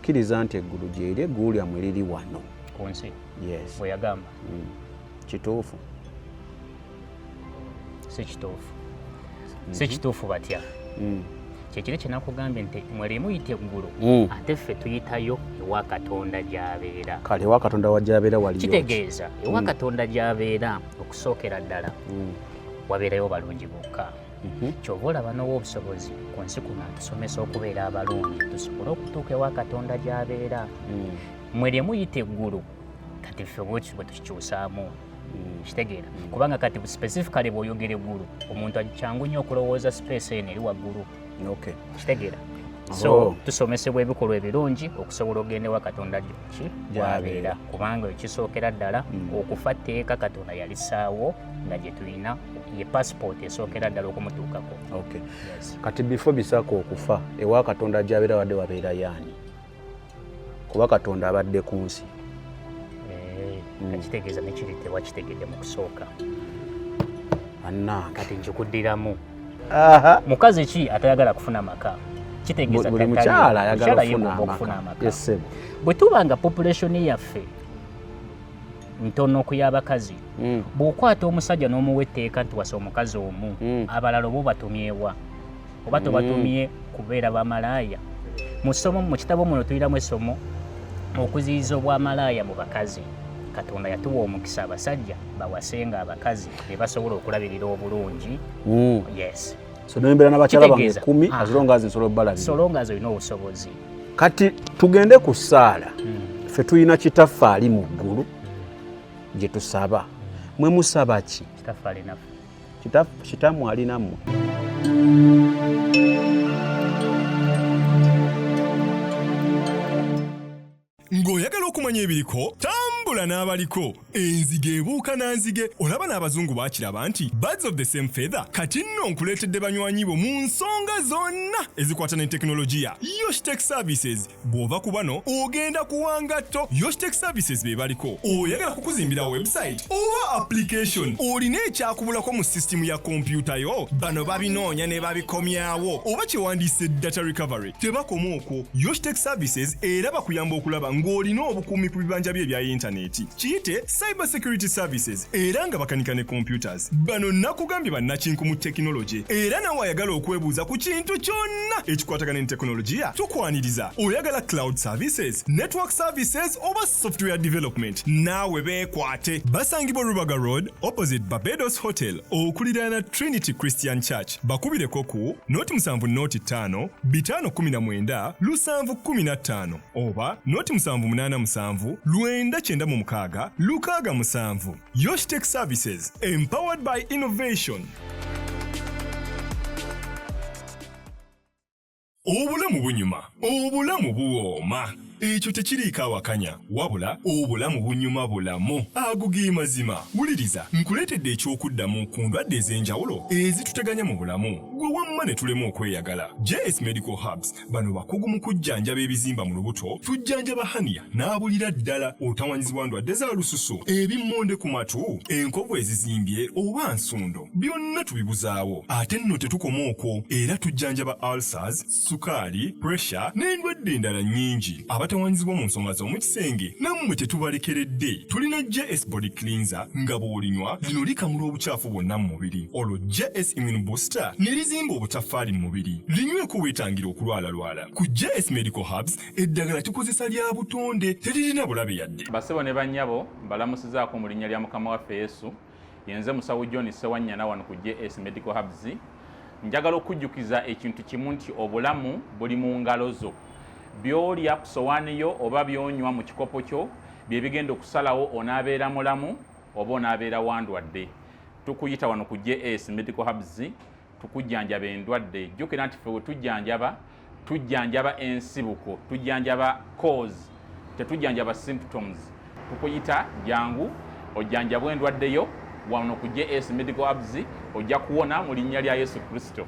okkiriza nti eggulu gyeri eggulu lyammwe liri wano ku nsi. Yes. Bwe yagamba. Kituufu. Si kituufu. Si kituufu batya. Kyekiri kye nakugambye nti mweri muyita eggulu ate ffe tuyitayo ewa Katonda gy'abeera. Kale ewa Katonda wajjabeera waliyo. Kitegeeza ewa Katonda gy'abeera okusookera ddala wabeerayo balungi bokka. Kyova olaba n'obusobozi ku nsi kuno atusomesa okubeera abalungi tusobole okutuuka ewa Katonda gy'abeera. Mweri muyita eggulu kati ffe bwe tukikyusaamu. Kitegeera kubanga kati specifically bw'oyogera eggulu omuntu akyangu nnyo okulowooza space eno eri waggulu. Okay. Kitegeera. So tusomesebwa ebikolwa ebirungi okusobola okugenda ewa Katonda gy'abeera kubanga ekisookera ddala okufa tteeka Katonda yalisaawo nga gye tulina ye passport esookera ddala okumutuukako. Okay. Yes. Kati before bisaako okufa ewa Katonda gy'abeera wadde wabeera yaani kuba Katonda abadde ku nsi. Kitegeeza nekiri tewakitegedde mu kusooka. Annange kati nkikuddiramu. Mukazi ki atayagala kufuna maka? Kitegeeza buli mukyala ayagala kufuna amaka. Yes. Bwe tubanga population yaffe ntono okuy'abakazi bw'okwata omusajja n'omuwa etteeka nti wasa omukazi omu abalala oba obatumyewa oba tobatumye kubeera bamalaaya. Mu kitabo muno tuyiramu essomo okuziyiza obwamalaaya mu bakazi. Katonda yatuwa omukisa abasajja bawasenga abakazi ne basobola okulabirira obulungi. Yes. So n'embeera n'abakyala bange 10 azilonga azinsobola obbalabira. Solonga zolina obusobozi. Kati tugende ku ssaala. Ffe tulina kitaffe ali mu ggulu gye tusaba. Mwe musaba ki? Kitaffe alinafu. Kitammwe alinammwe. Ng'oyagala okumanya ebiriko tambula n'abaliko. Enzige ebuuka na nzige olaba n'abazungu baakiraba nti birds of the same feather. Kati nno nkuleetedde banywanyi bo mu nsonga zonna ezikwata ne tekinologiya. Yoshtech Services bw'ova ku bano ogenda kuwangatto. Yoshtech Services be baliko. Oyagala kukuzimbira website oba application olina ekyakubulako mu system ya kompyuta yo bano babinoonya ne babikomyawo oba kyewandiise data recovery tebakoma okwo. Yoshtech Services era bakuyamba okulaba ng'olina obukuumi ku bibanja bye ebya intaneti. Kiyite Cyber Security Services era nga bakanika ne computers. Bano nakugambye bannakinku mu tekinologi era nawe ayagala okwebuuza ku kintu kyonna ekikwatagana ne tekinologiya tukwaniriza. Oyagala cloud services, network services oba software development naawe beekwate. Basangibwa Rubaga Road opposite Barbados Hotel okuliraana Trinity Christian Church. Bakubireko ku noti 7 noti 5 519 715 oba noti 787 996 667. Yoshtech Services, empowered by innovation. Obulamu bunyuma, obulamu buwooma. Ekyo tekiriiko awakanya wabula obulamu bunyuma bulamu agugi mazima. Wuliriza nkuleetedde ekyokuddamu ku ndwadde ez'enjawulo ezituteganya mu bulamu gwe wamma ne tulema okweyagala. JS Medical Hubs bano bakugu mu kujjanjaba ebizimba mu lubuto, tujjanjaba hania n'abulira ddala otawanyizibwa ndwadde za lususu, ebimmonde ku matu, enkovu ezizimbye oba nsundo, byonna tubibuzaawo. Ate nno tetukoma okwo era tujjanjaba ulcers, sukaali, pressure n'endwadde endala nnyingi. Abatawanyizibwa mu nsonga z'omukisenge nammwe tetubalekeredde. Tulina JS Body Cleanser nga bw'olinywa lino likamula obucaafu bwonna mu mubiri. Olwo JS Immune Booster ne lizimba obutaffaali mu mubiri. Linyweko weetangira okulwalalwala. Ku JS Medical Hubs eddagala tukozesa lya butonde teririna bulabe yadde. Basebo ne bannyabo mbalamusizaako mu linnya lya Mukama waffe Yesu. Yenze Musawo John Sewanyana wano ku JS Medical Hubs. Njagala okujjukiza ekintu kimu nti obulamu buli mu ngalo zo. Byolya ku sowaani yo oba byonywa mu kikopo kyo bye bigenda okusalawo onaabeera mulamu oba onaabeera wandwadde. Tukuyita wano ku JS Medical Hubs tukujjanjaba endwadde. Jjukira nti ffe we tujjanjaba ensibuko, tujjanjaba cause, tetujjanjaba symptoms. Tukuyita jangu ojjanjabwa endwadde yo wano ku JS Medical Hubs ojja kuwona mu linnya lya Yesu Kristo.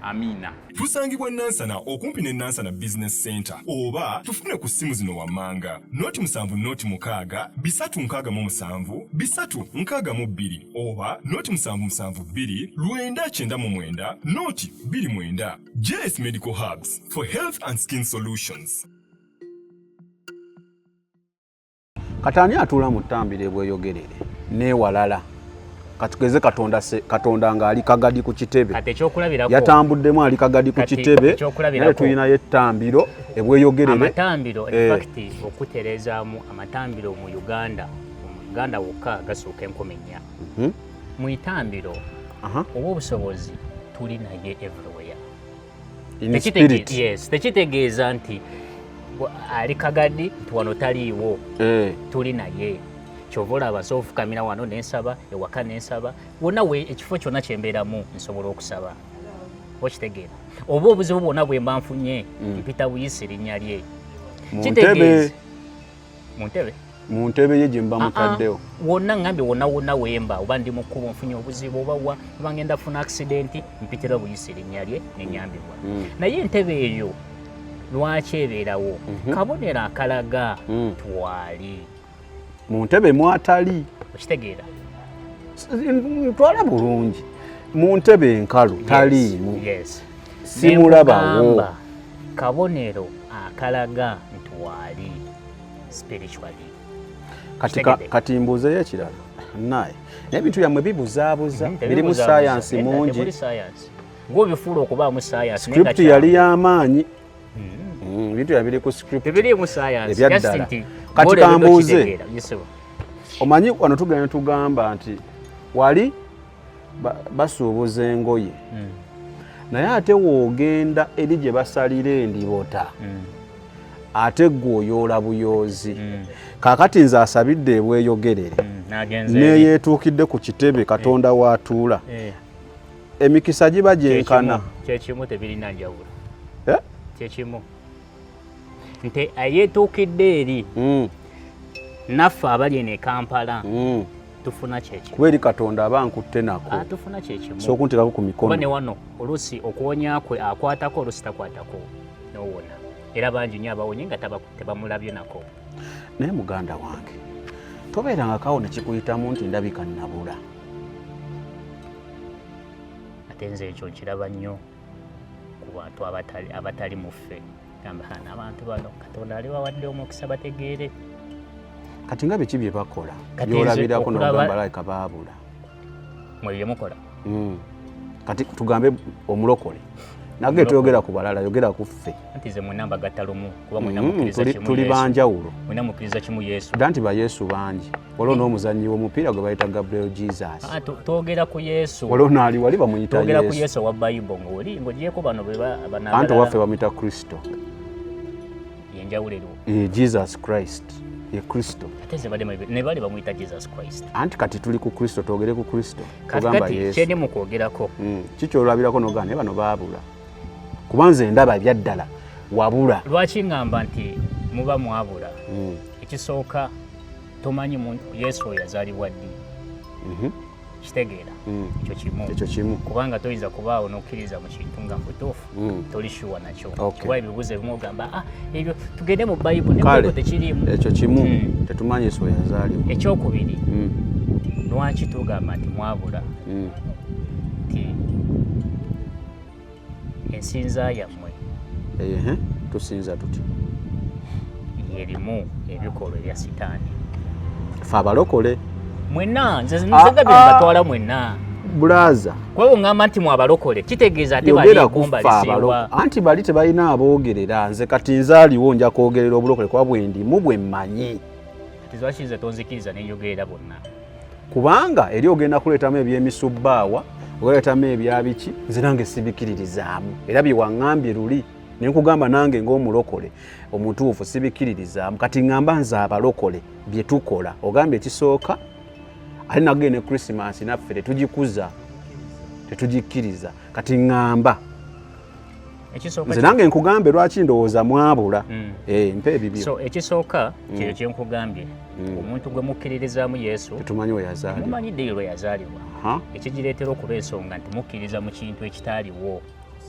Amina. Tusangibwa Nansana okumpi ne Nansana Business Center oba tufune ku simu zino wammanga noti 7 noti 6 367 362 oba noti 772 999 noti 29. JS Medical Hubs for health and skin solutions. Katani atuula mu ttambiro ebweyogerere n'ewalala katugeze katonda ng'ali kagadi ku kitebe yatambuddemu ali kagadi ku kitebe naye tulinayo ettambiro ebweyogerere amatambiro infact okutereezaamu amatambiro mu Uganda wokka gasooka 14 mu itambiro oba obusobozi tuli naye everywhere in spirit. Yes, tekitegeeza nti ali kagadi nti wano taliiwo tuli naye kyova olaba nsobola okufukamira wano nensaba ewaka nensaba wonna ekifo kyonna kyembeeramu nsobola okusaba okitegeera oba obuzibu bwonna bwe mba nfunye mpita buyisa erinnya lye mu ntebe ye gye mba mutaddewo wonna ngambye wonna wemba oba ndi mu kkubo nfunye obuzibu oba ngenda funa accidenti mpitira buyisa erinnya lye nenyambibwa naye entebe eyo lwaki ebeerawo kabonero akalaga twali mu ntebe mwatali okitegeera ntwala bulungi mu ntebe enkalu taliimu simulabawo kabonero akalaga ntwali spiritually kati mbuuzeyo ekirala naye n'ebintu byammwe bibuzaabuza birimu sayansi mungi ng'obifuula okubaamu sayansi script yali y'amaanyi ebintu yabiri ku script ebyaddala kati kambuuze omanyi wano tugenda tugamba nti wali basuubuza engoye naye ate woogenda eri gye basalira endibota ate gwe oyoola buyoozi kaakati nze asabidde ebweyogerere neyeetuukidde ku kitebe katonda waatuula emikisa giba gyenkana kyekimu tebirina njawulo kyekimu nti ayeetuukidde eri naffe abali ene Kampala tufuna kyekimu kuba eri katonda aba nkutte nako tufuna kyekimu sookunteekako ku mikono kuba ne wano oluusi okuwonya kwe akwatako oluusi takwatako nowona era bangi nnyo abawonye nga tebamulabye nako naye muganda wange tobeerangakawo nekikuyitamu nti ndabika nnabula ate nze ekyo nkiraba nnyo ku bantu abatali mu ffe gamba abantu bano katonda ali bawadde omukisa bategeere kati nga biki bye bakola byolabirako nogamba layika baabula mwe bye mukola kati tugambe omulokole nage toyogera ku balala yogera ku ffe anti ze mwenamba gatalumu kuba mwenamukkiriza kimu tuli banjawulo mwenamukkiriza kimu Yesu danti ba Yesu bangi olwo n'omuzannyi w'omupiira gwe bayita Gabriel Jesus twogera ku Yesu olwo naali wali bamuyita Yesu twogera ku Yesu wa Bible ng'ogyeko bano banabala anti waffe bamuyita Kristo yenjawulo eriwo Jesus Christ ye Kristo ate ze ne bali bamuyita Jesus Christ anti kati tuli ku Kristo twogere ku Kristo tugamba Yesu kyeni mu kwogerako kikyolabirako nogamba naye bano baabula kubanze ndaba byaddala wabula lwaki ngamba nti muba mwabula ekisooka tomanyi Yesu oyo yazaalibwa ddi kitegeera ekyo kimu kubanga toyinza kubaawo n'okkiriza mu kintu nga mutuufu toli shuwa nakyo kuba ebibuuzo ebimu ogamba ebyo tugende mu Bayibuli nebyo tekiriimu ekyo kimu tetumanyi Yesu oyo yazaalibwa ekyokubiri lwaki tugamba nti mwabula nti ensinza yammwe tusinza tuti yerimu ebikolwa ebya sitaani fe abalokole mwenna nze mbatwala mwenna bulaza kwebo ngamba nti mwabalokole kitegeeza ate balikumbalisibwa anti bali tebalina aboogerera nze kati nzaaliwo nja kwogerera obulokole kuba bwe ndimu bwe mmanyi kati lwaki nze tonzikiriza nenjogerera bonna kubanga eri ogenda kuleetamu ebyemisubbaawa oleetamu ebyabiki nze nange sibikiririzaamu era bye waŋŋambye luli ne nkugamba nange ng'omulokole omutuufu sibikiririzaamu kati ŋŋamba nze abalokole bye tukola ogambye ekisooka ate nagge ne Krismasi naffe tetugikuza tetugikkiriza kati ŋŋamba nze nange nkugambe lwaki ndowooza mwabula mpe ebibyo so ekisooka kyeyo kyenkugambye omuntu gwe mukkiririzaamu Yesu tetumanyi we yazaalibwa mumanyi ddeyo lwe yazaalibwa ekigireetera okuba ensonga nti mukkiriza mu kintu ekitaaliwo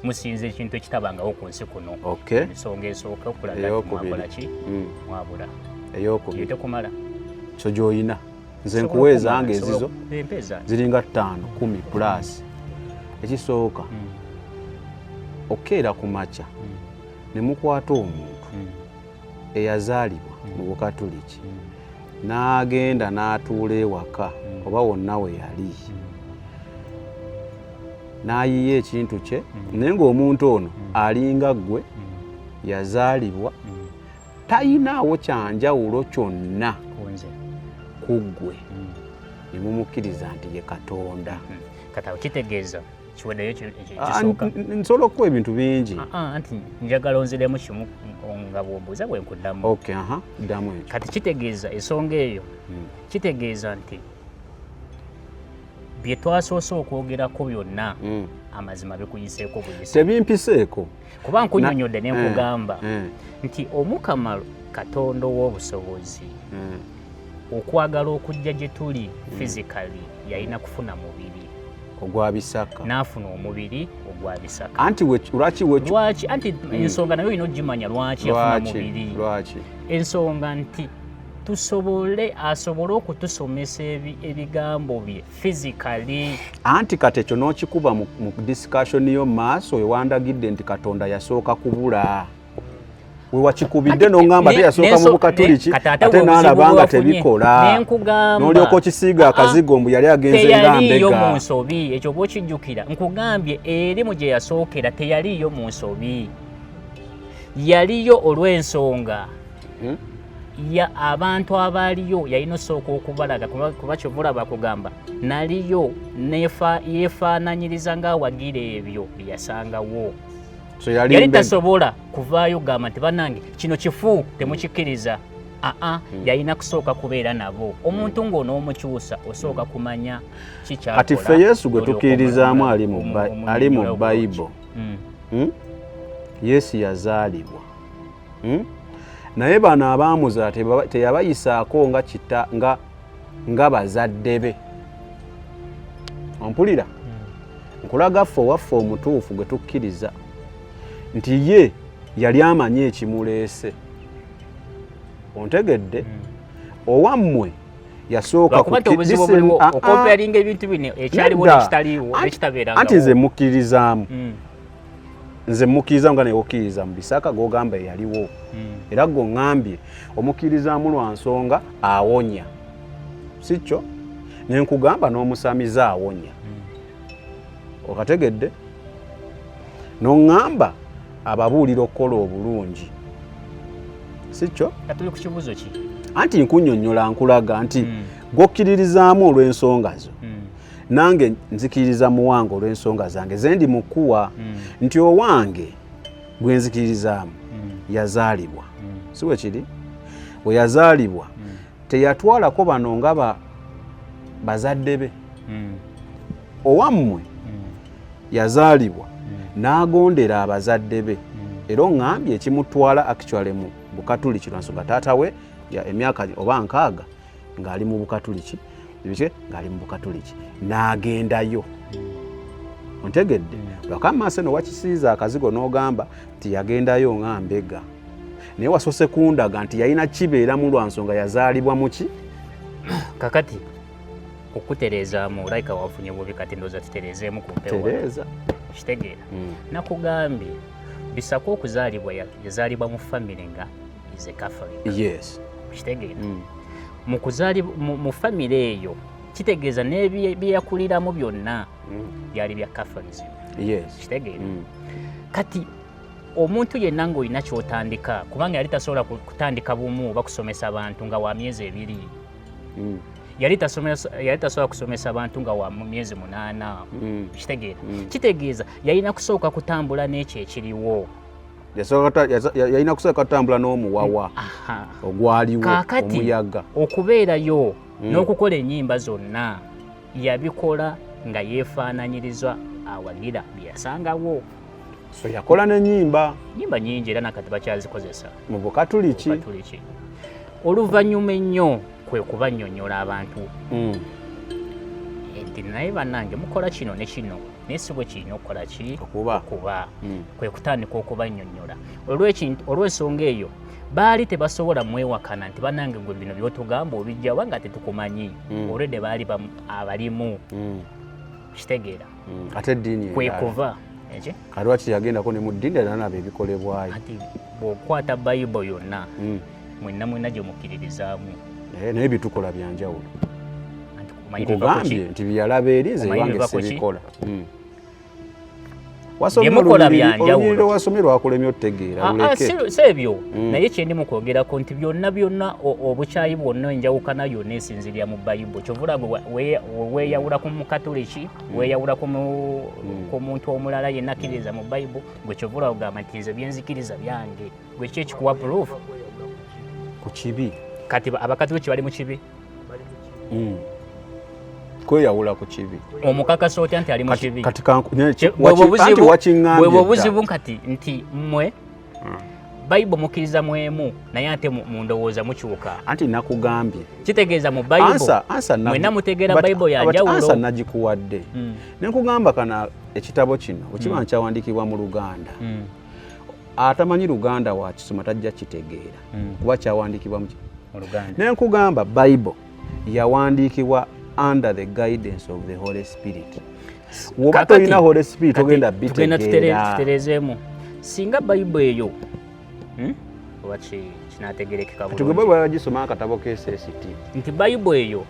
musinza ekintu ekitabangawo ku nsi kuno ensonga esooka okulaga mwakola ki mwabula eyokubiri tekumala kyo gy'oyina nze nkuweezanga ezizo ziringa 5 10 plus ekisooka okeera ku makya ne mukwata omuntu eyazaalibwa mu Bukatuliki n'agenda n'atuula ewaka oba wonna we yali n'ayiya ekintu kye naye ng'omuntu ono alinga ggwe yazaalibwa tayinaawo kyanjawulo kyonna ku ggwe ne mumukkiriza nti ye Katonda. Kati kitegeeza kiweddeyo nsobola okuwa ebintu bingi anti njagala onziremu kimu nga bw'ombuuza bwe nkuddamu. ddamu ekyo. Kati kitegeeza ensonga eyo kitegeeza nti bye twasoose okwogerako byonna amazima bikuyiseeko buyise tebimpiseeko kuba nkunyonyodde ne nkugamba nti Omukama Katonda ow'obusobozi okwagala okujja gye tuli physically yalina kufuna mubiri ogwa bisaka n'afuna omubiri ogwa bisaka. Anti lwaki anti ensonga nayo olina ogimanya lwaki yafuna mubiri. Ensonga nti asobole okutusomesa ebigambo bye physically. Anti kati ekyo n'okikuba mu discussion yo maaso ewandagidde nti Katonda yasooka kubula we wakikubidde n'ongamba teyasooka mu Bukatuliki ate n'alaba nga tebikola n'olyoka okisiiga akazigo mbu yali agenze nga mbega. Teyaliyo mu nsobi ekyo oba okijjukira nkugambye erimu gye yasookera teyaliyo mu nsobi yaliyo olw'ensonga ya abantu abaliyo yalina osooka okubalaga kuba kyovulaba kugamba naliyo yefaananyiriza ng'awagira ebyo byeyasangawo. Yali tasobola kuvaayo gamba nti bannange kino kifu temukikkiriza. Yalina kusooka kubeera nabo. Omuntu ng'onoomukyusa osooka kumanya kikyakola. Kati ffe Yesu gwe tukkirizaamu ali mu Bayibuli. Yesu yazaalibwa. Naye bano abaamuza teyabayisaako nga bazadde be. Ompulira? Nkulaga ffe owaffe omutuufu gwe tukkiriza nti ye yali amanyi ekimuleese. Ontegedde? Owammwe yasooka okukomparinga ebintu bino ekyaliwo n'ekitaliwo ekitabeeranga. Anti nze mukkirizaamu. Nze mukkiriza nga naye okkiriza mu bisaka g'ogamba eyaliwo. Era g'oŋŋambye omukkirizaamu lwa nsonga awonya. Si kyo? Ne nkugamba n'omusamiza awonya. Okategedde? N'oŋŋamba ababuulira okukola obulungi. Si kyo? Tuli ku kibuuzo ki? Anti nkunnyonnyola nkulaga nti gw'okkiririzaamu olw'ensonga zo. Nange nzikiriza muwange olw'ensonga zange ze ndi mukuwa nti owange gwe nzikirizaamu yazaalibwa. Si bwe kiri? Bwe yazaalibwa teyatwalako bano nga bazadde be. Owammwe yazaalibwa n'agondera abazadde be. Era oŋŋambye ekimutwala actually mu Bukatuliki lwa nsonga taata we emyaka oba 6 ng'ali mu Bukatuliki ng'ali mu Bukatuliki n'agendayo. Ontegedde? Lwakammaase no wakisiiza akazigo n'ogamba nti yagendayo nga mbega. Naye wasoose kundaga nti yalina kibeeramu lwa nsonga yazaalibwa mu ki? Kakati okutereezaamu olayika wafunye bubi kati ndowooza tutereezeemu ku mpewo. Tereeza. Kitegeera? Nakugambye bisako okuzaalibwa yazaalibwa mu famire nga is a Catholic. Yes. Kitegeera? Mu kuzaalibwa mu famire eyo kitegeeza n'ebyeyakuliramu byonna byali bya Catholicism. Yes. Kitegeera? Kati omuntu yenna ng'olina ky'otandika kubanga yali tasobola kutandika bumu oba kusomesa abantu nga wa myezi 2. Yali tasobola kusomesa abantu nga wa myezi 8. Kitegeera? Kitegeeza yalina kusooka kutambula n'ekyo ekiriwo. Yalina kusooka kutambula n'omuwawa ogwaliwo omuyaga. Okubeerayo n'okukola ennyimba zonna yabikola nga yeefaananyiriza awagira bye yasangawo. So yakola n'ennyimba nyingi era nakati bakyazikozesa mu Bukatuliki. Oluvannyuma ennyo kwe kubannyonnyola abantu nti naye bannange mukola kino ne kino naye si bwe kirina okukola ki okuba kwe kutandika okubannyonnyola. Olw'ensonga eyo baali tebasobola mwewakana nti bannange gwe bino by'otugamba obijjawa nga tetukumanyi olwedde baali abalimu. Kitegeera? Ate eddiini kwe kuva kati lwaki yagendako ne mu ddiini era nabo ebikolebwayo. Ati bw'okwata Bayibuli yonna mwenna gye mukkiririzaamu naye bitukola byanjawulo Omanyi biva ku ki? nkugambye nti byalaba erinze Omanyi wange biva ku ki? sibikola Byemukola byanjawulo. olunyiriri wasomye lwakulemye otutegeera luleke si ebyo naye kyendi mukwogerako nti byonna obukyayi bwonna enjawukana yonna esinzirira mu bayibuli kyovula gwe weeyawula ku mukatoliki weeyawula ku muntu omulala yenna akkiririza mu bayibuli gwe kyovula ogamba nti nze byenzikiriza byange gwe ki ekikuwa proof ku kibi kati abakatoliki bali mu kibi kweyawula ku kibi omukakasa otya nti ali mu kibi kati bwe obuzibu kati nti mmwe bayibuli mukkiriza mwemu naye ate mu ndowooza mukyuka anti nakugambye kitegeeza mu bayibuli mwenna mutegeera bayibuli yanjawulo ansa nagikuwadde nenkugamba kana ekitabo kino okiba nkyawandiikibwa mu Luganda atamanyi Luganda wakisoma tajja kitegeera kuba kyawandiikibwa mu Luganda nenkugamba bayibuli yawandiikibwa under the guidance of the Holy Spirit. Woba toyina Holy Spirit ogenda bitegeera. Tugenda tuterezeemu. Singa bayibuli eyo oba kinategerekeka bulungi. Tugomba bagisoma akatabo k'SST. Nti bayibuli eyo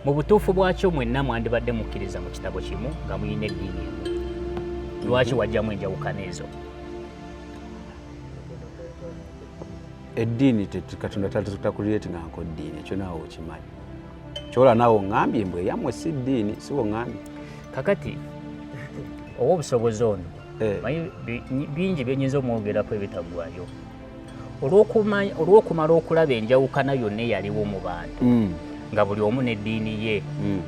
mu butuufu bwakyo mwenna mwandibadde mukkiriza mu kitabo kimu nga muyina eddiini emu. Lwaki wajjamu enjawukana ezo? Eddiini Katonda tatakulireti nga nko ddiini ekyo naawe okimanyi. Kyola naawe oŋŋambye mbwe yammwe si ddiini si oŋŋambye. Kakati oba obusobozi ono bingi byenyinza omwogerako ebitagwayo olw'okumala okulaba enjawukana yonna eyaliwo mu bantu nga buli omu n'eddiini ye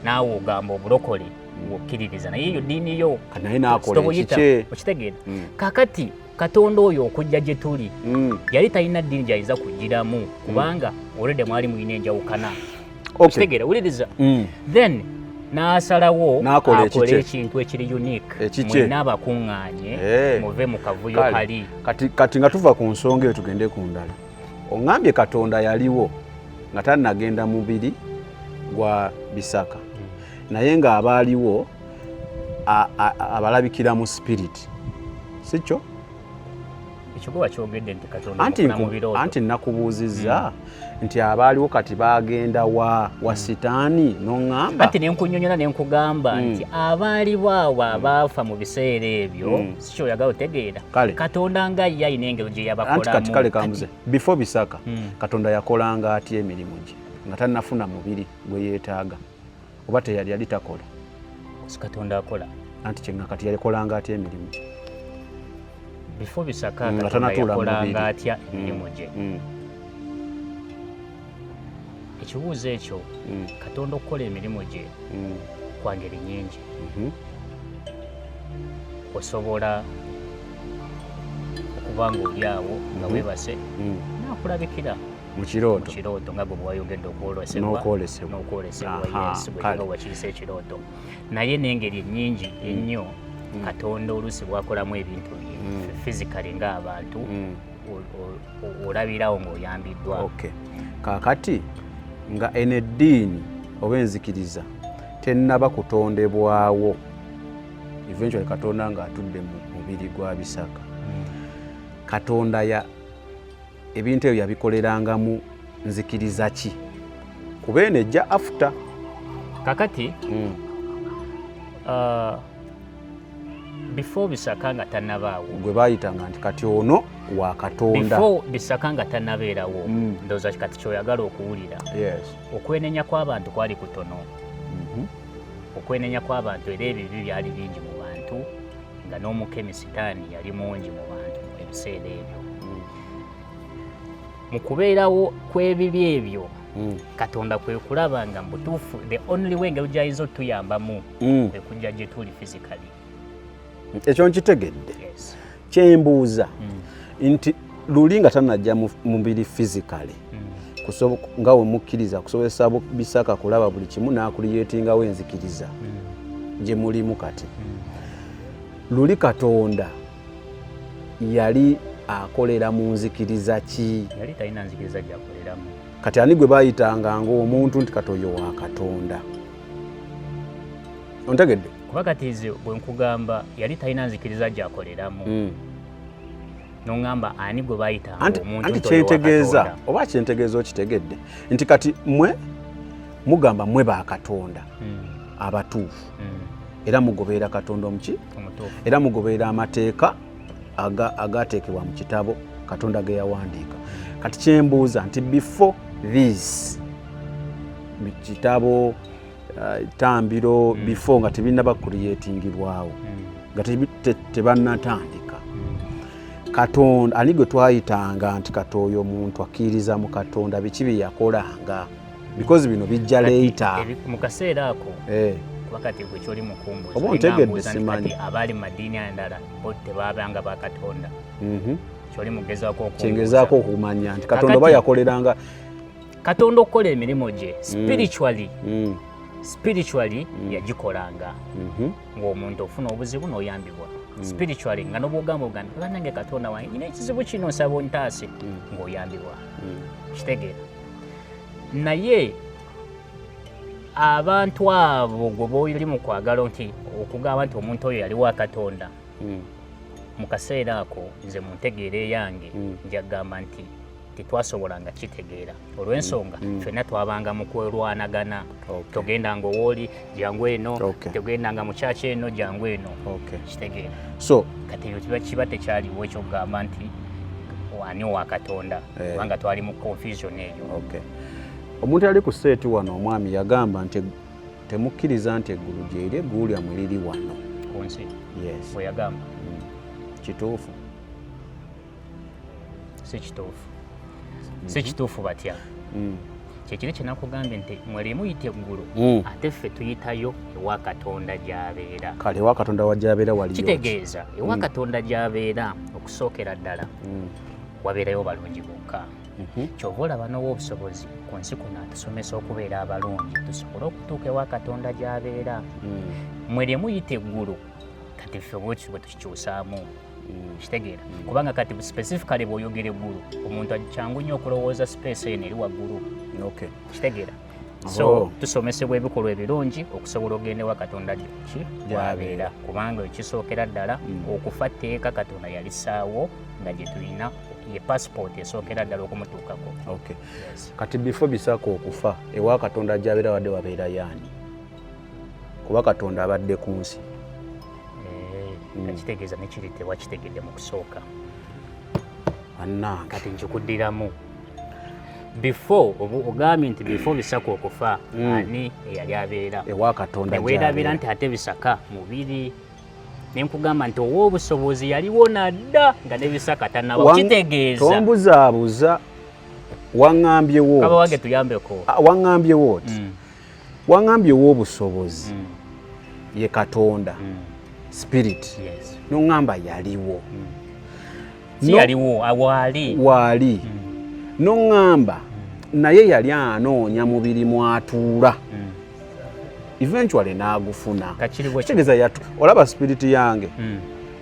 naawe ogamba obulokole okkiririza naye eyo ddiini yo naye naakola ekikye okitegeera kakati Katonda oyo okujja gye tuli yali talina ddiini gy'ayinza kugiramu kubanga olwedde mwali mulina enjawukana okitegeera wuliriza then n'asalawo akole ekintu ekiri unique mwenna abakuŋŋaanye muve mu kavuyo kali kati nga tuva ku nsonga eyo tugende ku ndala oŋŋambye Katonda yaliwo nga tannagenda mubiri gwa Bisaka naye nga abaaliwo abalabikira mu spirit si kyo ekikuba kyogedde nti Katonda mu birooto anti nakubuuzizza nti abaaliwo kati bagenda wa sitaani n'oŋŋamba anti nenkunyonyola nenkugamba nti abaaliwo abo abaafa mu biseera ebyo si kyoyagala otegeera Katonda nga ye ayina engero gye yabakolamu anti kati kale kambuze before Bisaka Katonda yakolanga atya emirimu gye nga tannafuna mubiri gwe yeetaaga oba teyali takola si Katonda akola anti kyenga kati yakolanga atya emirimu gye before Bisaka Katonda yakolanga atya emirimu gye ekibuuzo ekyo Katonda okukola emirimu gye kwa ngeri nnyingi osobola okuba nga oli awo nga weebase n'akulabikira mu kirooto nga gwe bwayogedde n'okwolesebwa bwega wakiyisa ekirooto naye n'engeri ennyingi ennyo Katonda oluusi bwakolamu ebintu bye physically ng'abantu olabirawo ng'oyambiddwa kaakati nga eneddiini oba enzikiriza tennaba kutondebwawo eventually Katonda ng'atudde mu mubiri gwa Bisaka Katonda ebintu ebyo yabikolerangamu nzikiriza ki kuba eno ejja after kakati before Bisaka nga tannabaawo gwe baayitanga nti kati ono wa Katonda before Bisaka nga tannabeerawo ndowooza kati kyoyagala okuwulira okwenenya kw'abantu kwali kutono okwenenya kw'abantu era ebibi byali bingi mu bantu nga n'omukemi sitaani yali mungi mu bantu ebiseera ebyo mu kubeerawo kw'ebibi ebyo Katonda kwe kulaba nga mbutuufu the only way engero gy'ayinza otuyambamu kwe kujja gye tuli physically ekyo nkitegedde kyembuuza nti luli nga tannajja mu mubiri physically nga we mukkiriza kusobozesa Bisaka kulaba buli kimu n'akuliyeetingawo enzikiriza gye mulimu kati luli Katonda yali akolera mu nzikiriza ki yali talina nzikiriza gy'akoleramu kati ani gwe baayitanga ng'omuntu nti kati oyo wa Katonda ontegedde kuba kati nze bwe nkugamba yali talina nzikiriza gy'akoleramu nongamba ani gwe bayita omuntu anti kyentegeeza oba kyentegeeza okitegedde nti kati mwe mugamba mwe bakatonda abatuufu era mugoberera katonda omuki era mugoberera amateeka agateekebwa mu kitabo katonda ge yawandiika kati kyembuuza nti before this mu kitabo tambiro before nga tebinaba creatingirwawo nga tebannatandika katonda ani gwe twayitanga nti kati oyo omuntu akkiririza mu katonda biki bye yakolanga because bino bijja later mu kaseera ako wakati gwe kyoli mukumbuza oba ontegedde simanyi abali mu madiini endala bo tebabanga bakatonda kyoli mugezaako kyengezaako okumanya nti katonda oba yakoleranga katonda okukola emirimu gye spiritually yagikolanga ng'omuntu ofuna obuzibu n'oyambibwa spiritually nga n'obwogamba ogamba banange katonda wange nyina ekizibu kino nsaba ontaase ng'oyambibwa kitegeera naye abantu abo gwe booli mu kwagala nti okugamba nti omuntu oyo yali wa katonda mu kaseera ako nze mu ntegeera eyange njagamba nti tetwasobolanga kitegeera olw'ensonga ffenna twabanga mu kwerwanagana togendanga owooli jangu eno togendanga mu kyaki eno jangu eno kitegeera so kati ebyo kiba tekyaliwo ekyokugamba nti wani wa katonda kubanga twali mu confusion eyo omuntu ali ku seeti wano omwami yagamba nti temukkiriza nti eggulu gyeri eggulu lyammwe liri wano ku nsi yes we yagamba kituufu si kituufu batya kyekiri kyenakugambye nti mweri muyita eggulu ate ffe tuyitayo ewa katonda gy'abeera kale ewa katonda wajjabeera waliyo kitegeeza ewa katonda gy'abeera okusookera ddala wabeerayo balungi bokka kyova olaba n'owobusobozi ku nsi kuno atusomesa okubeera abalungi tusobole okutuuka ewa katonda gy'abeera mweri muyita eggulu kati ffe bwekyo bwe tukikyusaamu kitegeera kubanga kati specifically bw'oyogera eggulu omuntu kyangu nnyo okulowooza space eno eri waggulu kitegeera so tusomesebwa ebikolwa ebirungi okusobola okugenda ewa katonda gy'abeera kubanga ekisookera ddala okufa tteeka katonda yalisaawo nga gye tulina ye passport esookera ddala okumutuukako kati before bisaka okufa ewa katonda gy'abeera wadde wabeera yaani kuba katonda abadde ku nsi kitegeeza nekiri tewakitegedde mu kusooka annange kati nkikuddiramu before ogambye nti before bisaka okufa ani eyali abeera ewa katonda neweerabira nti ate bisaka mubiri nenkugamba nti ow'obusobozi yaliwo nadda nga nebisaka tannaba kitegeeza tombuzaabuza waŋŋambyewo kaba wage tuyambeko waŋŋambyewo oti waŋŋambye ow'obusobozi ye katonda spirit noŋŋamba yaliwo si yaliwo waali noŋŋamba naye yali anoonya mubiri mwatuula eventually n'agufuna kitegeeza olaba spirit yange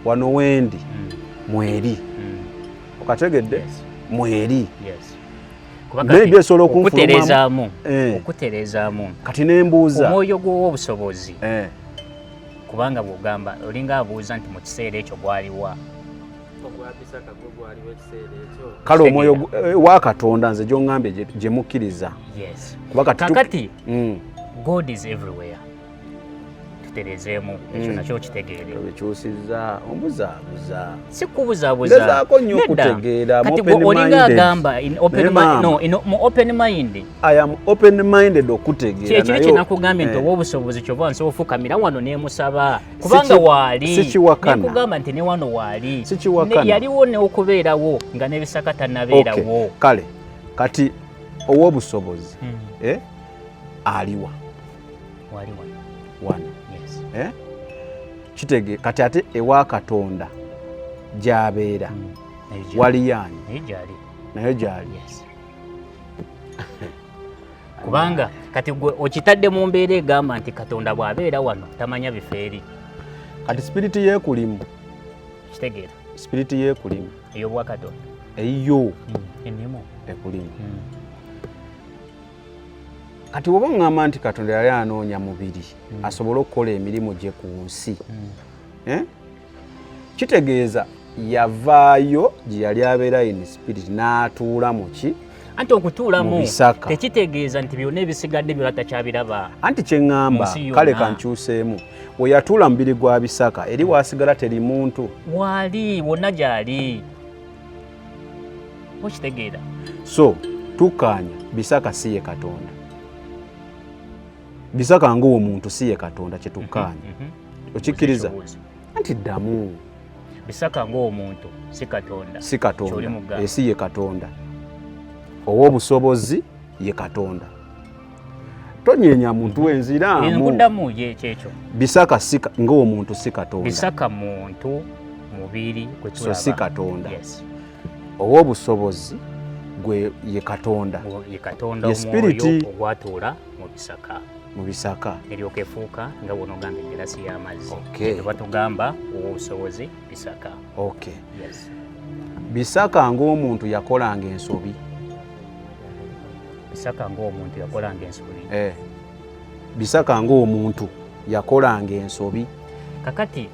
wano wendi mweri okategedde mweri maybe esobola okunfulumamu okutereezaamu kati nembuuza omwoyo gw'obusobozi kubanga bw'ogamba olinga abuuza nti mu kiseera ekyo gwaliwa kale omwoyo wa katonda nze gy'oŋŋambye gye mukkiriza kakati God is everywhere tutereezeemu ekyo nakyo kitegeere ekyusizza ombuzaabuza si kubuzaabuza gezaako nnyo okutegeera olinga agamba mu open mind I am open minded okutegeera kyekiri kyenakugambye nti ow'obusobozi kyova nsobola ofukamira wano nemusaba kubanga waali nekugamba nti ne wano waali yaliwo neokubeerawo nga nebisaka tannabeerawo kale kati ow'obusobozi aliwa wano kitege kati ate ewa katonda gy'abeera waliyaani naye gyali kubanga kati gwe okitadde mu mbeera egamba nti katonda bw'abeera wano tamanya bifeeri kati sipiriti yeekulimu kitegeera sipiriti yeekulimu ey'obwa katonda eyo enimu ekulimu kati woba ŋŋamba nti katonda yali anoonya mubiri asobole okukola emirimu gye ku nsi kitegeeza yavaayo gye yali abeera in spirit n'atuula mu ki anti okutuulamu Bisaka. tekitegeeza nti byonna ebisigadde byonna takyabiraba. anti kye ŋŋamba Munsi yonna. kale kankyuseemu we yatuula mubiri gwa Bisaka eri waasigala teri muntu Waali wonna gy'ali. Okitegeera. so tukkaanya Bisaka si ye Katonda. Bisaka ng'owo muntu si ye Katonda kye tukkaanya. Okikkiriza? Anti ddamu Bisaka ng'omuntu si Katonda. si Ky'oli Katonda mugamba. si ye Katonda. Ow'obusobozi ye Katonda. Tonyeenya muntu w'enziraamu. Nkuddamu ye kyekyo. Bisaka ng'owo muntu si Katonda. Bisaka muntu mubiri gwe So tulaba. si Katonda. Yes. Ow'obusobozi gwe ye Katonda Ye Katonda Ye spirit. omwoyo ogwatuula mu Bisaka. mu Bisaka. Eryoka efuuka nga bw'onogamba engerasi y'amazzi. Okay. Tuba tugamba ow'obusobozi Bisaka. Okay. Yes. Bisaka ng'omuntu yakolanga ensobi. Bisaka ng'omuntu yakolanga ensobi. Bisaka ng'omuntu yakolanga ensobi. Kakati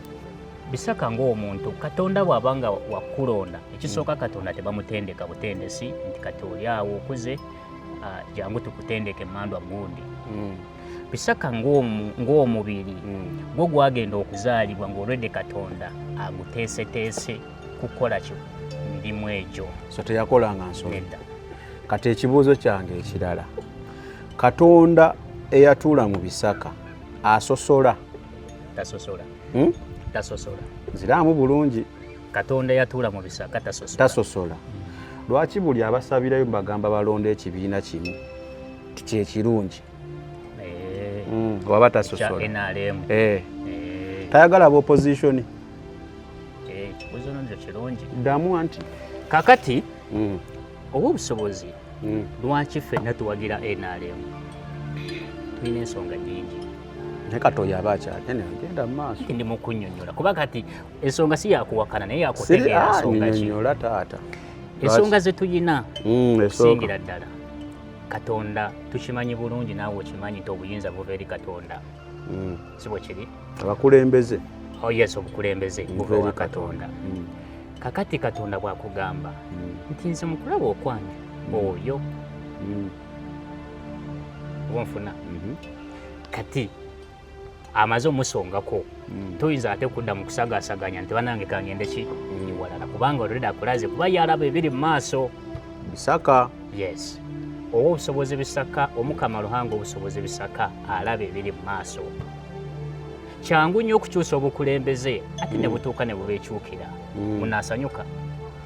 Bisaka ng'omuntu Katonda bw'abanga wakulonda ekisooka Katonda tebamutendeka butendesi nti kati oli awo okuze jangu tukutendeke mandwa gundi. Bisaka ng'omubiri gwo gwagenda okuzaalibwa ng'olwedde Katonda aguteeseteese kukola ki mirimu egyo. So teyakolanga nsobi. Nedda. Kati ekibuuzo kyange ekirala. Katonda eyatuula mu Bisaka asosola. Tasosola. Tasosola. Nziraamu bulungi. Katonda yatuula mu Bisaka tasosola. Tasosola. Lwaki buli abasabirayo bagamba balonda ekibiina kimu kyekirungi waba tasosola? NRM. Tayagala opposition. Ekibuuzo nakyo kirungi. Ddamu anti kakati obw'obusobozi lwaki ffenna tuwagira NRM? Tulina ensonga nyingi. naye Katoya aba akyagenda agenda mu maaso. Ndi mu kunnyonnyola kuba kati ensonga si yakuwakana naye yakutegeera nsonga ki. Nnyonnyola taata. Ensonga ze tulina Esooka. okusingira ddala Katonda tukimanyi bulungi naawe okimanyi nti obuyinza buva eri Katonda. Si bwe kiri? Abakulembeze Yes, obukulembeze buva ewa Katonda. Kakati Katonda bw'akugamba nti nze mu kulaba okwange oyo oba nfuna kati amaze omusongako toyinza ate kudda mu kusagaasaganya nti banange kangende ki iwalala kubanga olwedde akulaze kuba yalaba ebiri mu maaso. Bisaka. Yes. Obusobozi Bisaka omukama Ruhanga obusobozi Bisaka alaba ebiri mu maaso. Kyangu nnyo okukyusa obukulembeze ate ne butuuka ne bubeekyukira. Munaasanyuka.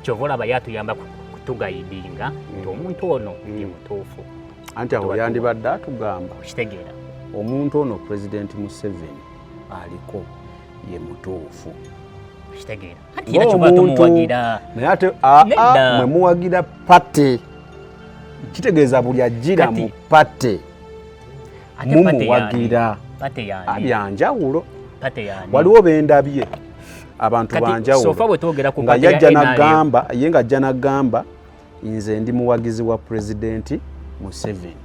Kyova olaba yatuyamba kutugayidinga nti omuntu ono ye mutuufu. Anti awo yandibadde atugamba Okitegeera. omuntu ono President Museveni aliko ye mutuufu. Okitegeera. Ati era kyova tumuwagira. Naye ate Nedda. mwe muwagira pate. Kitegeeza buli ajjira mu pate Ate pate mumuwagira. Pate yani. Abyanjawulo. Pate yani. Waliwo bendabye abantu banjawulo. Sofa bwe twogera ku nga pate ya yajja NRM. n'agamba ye ng'ajja n'agamba nze ndi muwagizi wa President Museveni.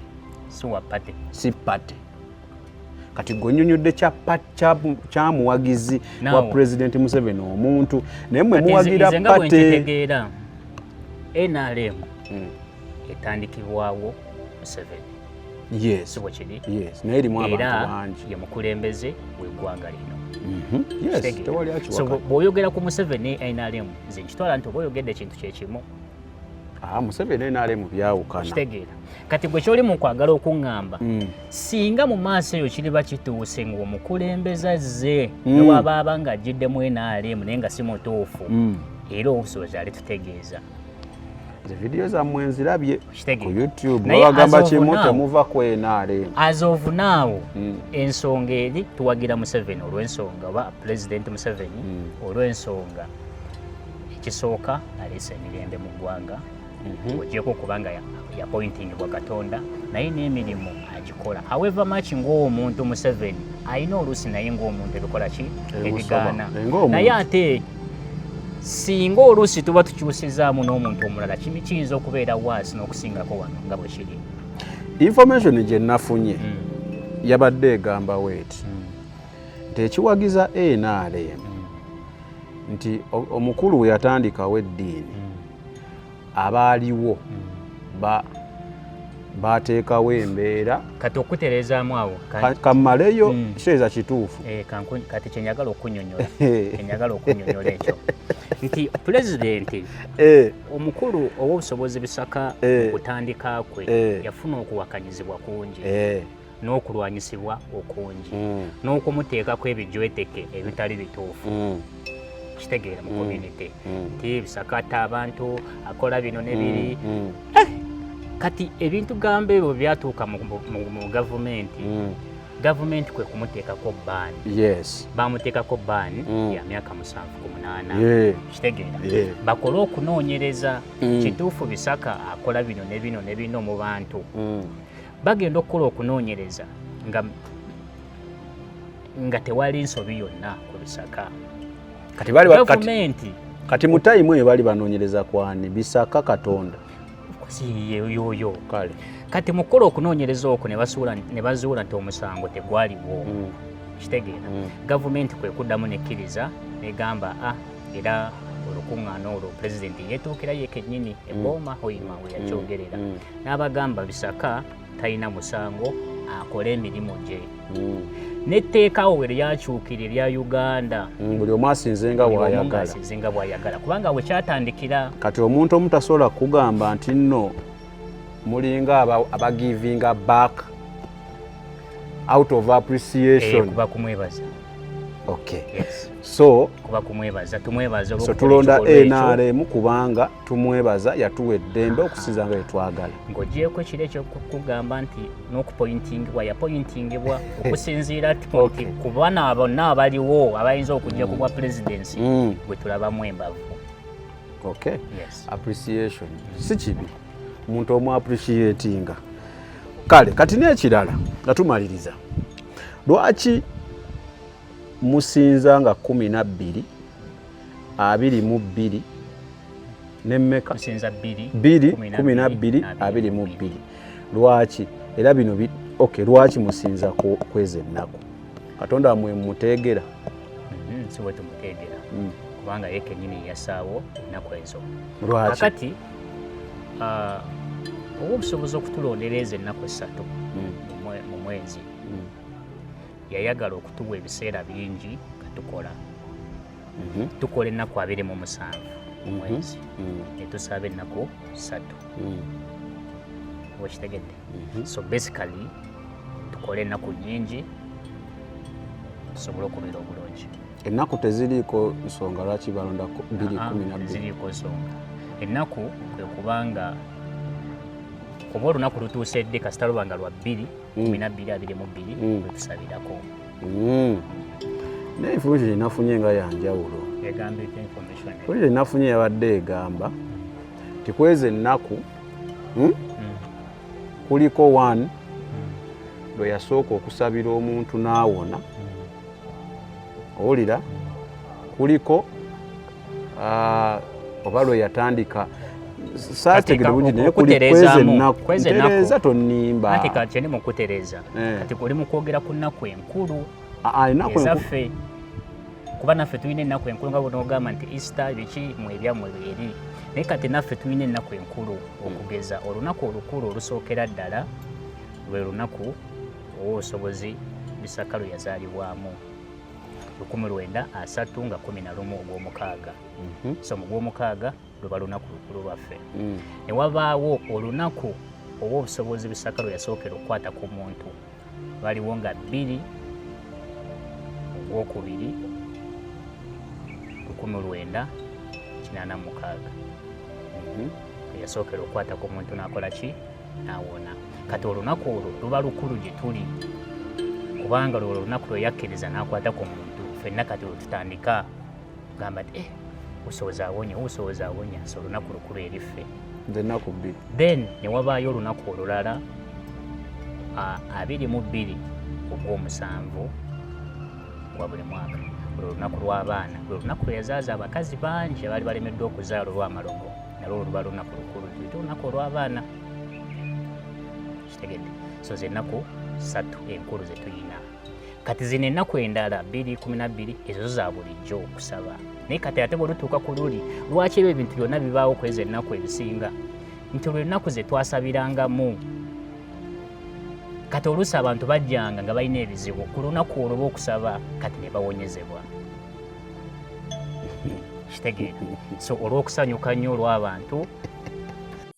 Si wa pate. Si pate. Kati gonyonyodde kya muwagizi wa President Museveni omuntu naye mwe muwagira Nze nga bwe pate. nkitegeera NRM etandikibwawo Museveni. Yes. Si bwe kiri? Yes. Naye erimu abantu Era bangi. ye mukulembeze w'eggwanga lino. Yes. Kitegeera. Tewali So akiwaka. bw'oyogera ku Museveni NRM nze nkitwala nti oba oyogedde ekintu kyekimu. Museveni NRM byawukana. Kitegeera. Kati gwe kyoli mu kwagala okuŋŋamba singa mu maaso eyo kiriba kituuse ng'omukulembeze azze ne waba nga ajjiddemu NRM naye nga si mutuufu era obusobozi alitutegeeza. Video zammwe nzirabye ku Kitegeera. YouTube Naye babagamba as of kimu now- temuva ku NRM. As of now, ensonga eri tuwagira Museveni olw'ensonga oba President Museveni olw'ensonga ekisooka aleese emirembe mu ggwanga ogyeko kubanga yapointingibwa Katonda naye n'emirimu agikola. However much ng'omuntu Museveni alina oluusi naye ng'omuntu ebikola ki ebigaana. Naye ate singa oluusi tuba tukyusizaamu n'omuntu omulala kimi kiyinza okubeera waasi n'okusingako wano nga bwe kiri. Information gye nafunye yabadde egamba weeti nti ekiwagiza NRM nti omukulu we yatandikawo eddiini abaaliwo bateekawo embeera kati okutereezaamu awo kammaleyo kiteeza kituufu kati kyenyagala okunyonyola ekyo nti pulezidenti omukulu ow'obusobozi Bisaka okutandika kwe yafuna okuwakanyizibwa kungi n'okulwanyisibwa okungi n'okumuteekako ebijweteke ebitali bituufu kitegeera mu community nti Bisaka atta abantu akola bino ne biri kati ebintu gamba ebyo byatuuka mu gavumenti kwe kumuteekako bbaani bamuteekako bbaani ya myaka 7-8 kitegeera bakole okunoonyereza kituufu Bisaka akola bino ne bino ne bino mu bantu bagenda okukola okunoonyereza nga tewali nsobi yonna ku Bisaka gavumenti kati mu tayimu eyo bali banoonyereza kwani Bisaka Katonda yoyo kale kati mukola okunoonyereza okwo ne bazuula nti omusango tegwaliwo kitegeera gavumenti kwe kuddamu nekkiriza negamba era olukuŋŋaana olwo pulezidenti yeetuukira ye kennyini ebbooma Hoima we yakyogerera n'abagamba Bisaka talina musango akole emirimu gye n'etteekawo we lyakyukira erya Uganda buli omu asinzenga bw'ayagala kubanga we kyatandikira kati omuntu omutasobola kugamba nti nno mulinga abagivinga back out of appreciation kuba kumwebaza kuba kumwebaza tumwebaza so tulonda NRM kubanga tumwebaza yatuwa eddembe okusinza nga yetwagala ng'ogyeko kiri ekyokugamba nti n'okupointingibwa yapointingibwa okusinziira ku baana bonna abaliwo abayinza okujja ku bwa presidency bwe tulabamu embavu appreciation si kibi omuntu omu appreciatinga kale kati n'ekirala nga tumaliriza lwaki musinza nga 12 22 nemmeka 22 lwaki era bino lwaki musinza kweza ennaku Katonda mwe muteegera si bwe tumuteegera kubanga ye kennyini yasaawo ennaku ezo kakati obusobozi okutulondera ezo ennaku 3 mu mwezi yayagala okutuwa ebiseera bingi katukola tukola ennaku 27 mu mwezi netusaba ennaku 3 wekitegedde so basically tukola ennaku nyingi tusobole okubira obulungi ennaku teziriiko nsonga lwaki balonda 212 teziriiko nsonga ennaku kwe kubanga kuba olunaku lutuusedde kasita lubanga lwa 2-12-22 wetusabirako naye information enafunye nga yanjawulo information enafunye yabadde egamba tikweza ennaku kuliko 1 lwe yasooka okusabira omuntu n'awona owulira kuliko oba lwe yatandika saategere bungi naye kuli kweza ennaku ntereeza tonnimba ati kati mu kutereeza kati kuli mu kwogera ku nnaku enkulu ezaffe kuba naffe tulina ennaku enkulu nga bw'onoogamba nti Easter biki mu ebyammwe eri naye kati naffe tulina ennaku enkulu okugeza olunaku olukulu olusookera ddala lwe lunaku ow'obusobozi Bisaka lwe yazaalibwamu 1931 ogw'omukaaga so mu gw'omukaaga luba lunaku lukulu lwaffe ne wabaawo olunaku obw'obusobozi Bisaka lwe yasookera okukwata ku muntu waliwo nga 2 ogwokubiri 1986 yasookera okukwata ku muntu n'akola ki n'awona kati olunaku olwo luba lukulu gye tuli kubanga lwe olunaku lwe yakkiriza n'akwata ku muntu ffenna kati lwe tutandika gamba nti usoboza awonya so olunaku lukulu eriffe ennaku 2 then ne wabaayo olunaku olulala 22 ogw'omusanvu gwa buli mwaka olwo olunaku lw'abaana lwe lunaku lwe yazaaza abakazi bangi abaali balemeddwa okuzaala olw'amalogo nalwo luba lunaku lukulu tuyita olunaku olw'abaana kitegedde so z'ennaku 3 enkulu ze tuyina kati zino ennaku endala 212 ezo za bulijjo okusaba naye kati ate bwerutuuka ku luli lwaki ebyo ebintu byonna bibaawo kwezi ennaku ebisinga nti olwo ennaku ze twasabirangamu kati oluusi abantu bajjanga nga balina ebizibu ku lunaku olwo lw'okusaba kati ne bawonyezebwa kitegeera so olw'okusanyuka nnyo olw'abantu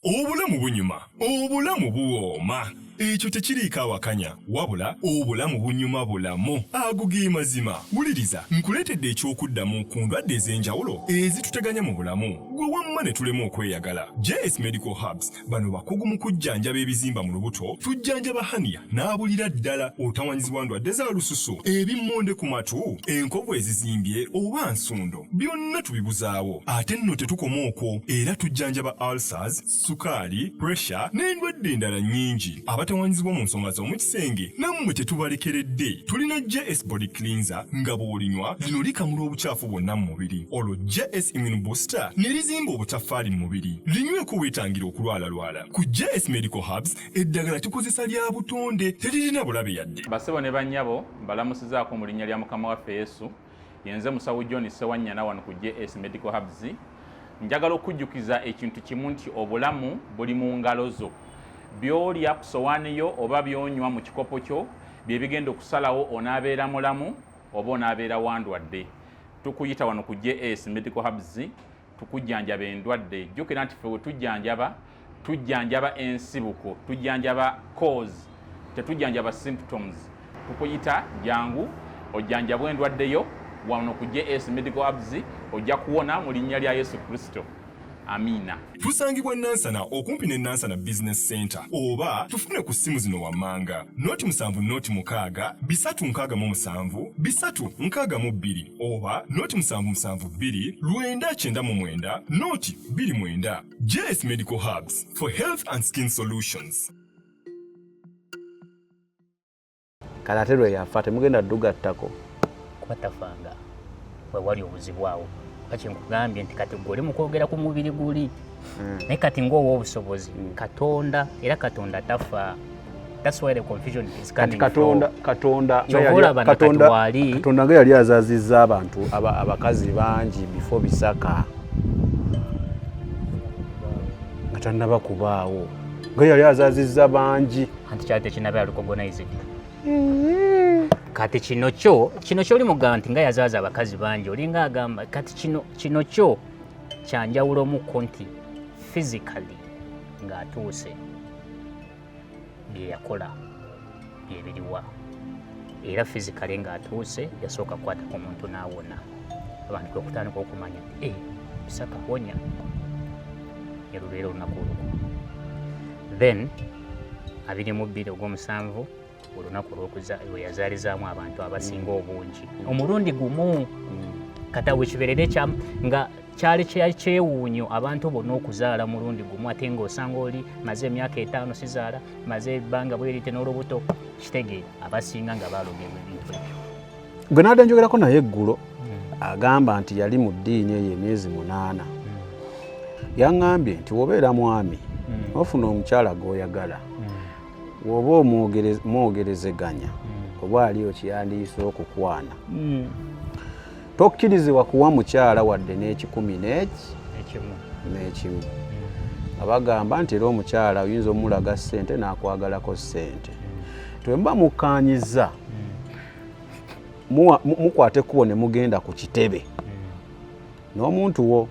obulamu bunyuma obulamu buwooma ekyo tekiriiko awakanya wabula obulamu bunyuma bulamu ago ge mazima wuliriza nkuleetedde ekyokuddamu ku ndwadde ez'enjawulo ezituteganya mu bulamu gwe wamma ne tulema okweyagala. JS Medical Hubs bano bakugu mu kujjanjaba ebizimba mu lubuto tujjanjaba haniya n'abulira ddala otawanyizibwa ndwadde za lususu ebimmonde ku matu enkovu ezizimbye oba nsundo byonna tubibuzaawo ate nno tetukoma okwo era tujjanjaba ulcers sukaali pressure n'endwadde endala nnyingi abatawanyizibwa mu nsonga z'omukisenge nammwe tetubalekeredde tulina JS Body Cleanser nga bw'olinywa lino likamula obucaafu bwonna mu mubiri olwo JS Immune Booster ne lizimba obutafaali mu mubiri linyweko weetangira okulwalalwala ku JS Medical Hubs eddagala tukozesa lya butonde teririna bulabe yadde. Basebo ne bannyabo mbalamusizaako mu linnya lya Mukama waffe Yesu yenze musawo John Sewanyana wano ku JS Medical Hubs njagala okujjukiza ekintu kimu nti obulamu buli mu ngalo zo byolya ku sowaani yo oba byonywa mu kikopo kyo bye bigenda okusalawo onaabeera mulamu oba onaabeera wandwadde. Tukuyita wano ku JS Medical Hubs tukujjanjaba endwadde jjukira nti ffe we tujjanjaba ensibuko tujjanjaba cause tetujjanjaba symptoms. Tukuyita jangu ojjanjabwa endwadde yo wano ku JS Medical Hubs ojja kuwona mu linnya lya Yesu Kristo. Amina. Tusangibwa Nansana okumpi ne Nansana Business Center oba tufune ku simu zino wammanga noti 7 noti 6 367 362 oba noti 772 999 noti 29. JS Medical Hubs for health and skin solutions. Kalatero yafa temugenda ddugattako kuba tafanga bwe wali obuzibu awo kati nkugambye nti kati gwe oli mu kwogera ku mubiri guli naye kati ng'owa obusobozi Katonda era Katonda tafa. That's why the confusion is coming from. Katonda nga yali azaazizza abantu abakazi bangi before bisaka nga tannaba kubaawo nga yali azaazizza bangi anti kyali tekinabeera recognized. Kati kino kyoli mugamba nti nga yazaaza abakazi bangi olinga agamba kati kino kyo kyanjawulomuko nti physically ng'atuuse bye yakola byebiriwa era physically ng'atuuse yasooka kukwatako omuntu n'awona abantu kwe kutandika okumanya nti bisaka wonya yalubeera olunaku oluku then 22 ogw'omusanvu olunaku lwe yazaalizaamu abantu abasinga obungi omulundi gumu kata wekiberere nga kyali kyewuunyo abantu bonna okuzaala mulundi gumu ate ng'osanga oli maze emyaka 5 sizaala maze ebbanga bwerite n'olubuto kitegeera abasinga nga balogebwa ebintu ebyo. Gwe nadde njogerako naye eggulo agamba nti yali mu ddiini eyo emyezi 8 yaŋŋambye nti wobeera mwami ofuna omukyala gw'oyagala woba omwogerezeganya oba aliyo kiyandiise okukwana tokkirizibwa kuwa mukyala wadde n'ekikumi n'ekimu. Abagamba nti era omukyala oyinza omulaga ssente n'akwagalako ssente. Twemba mukkaanyiza mukwate kubo ne mugenda ku kitebe n'omuntu wo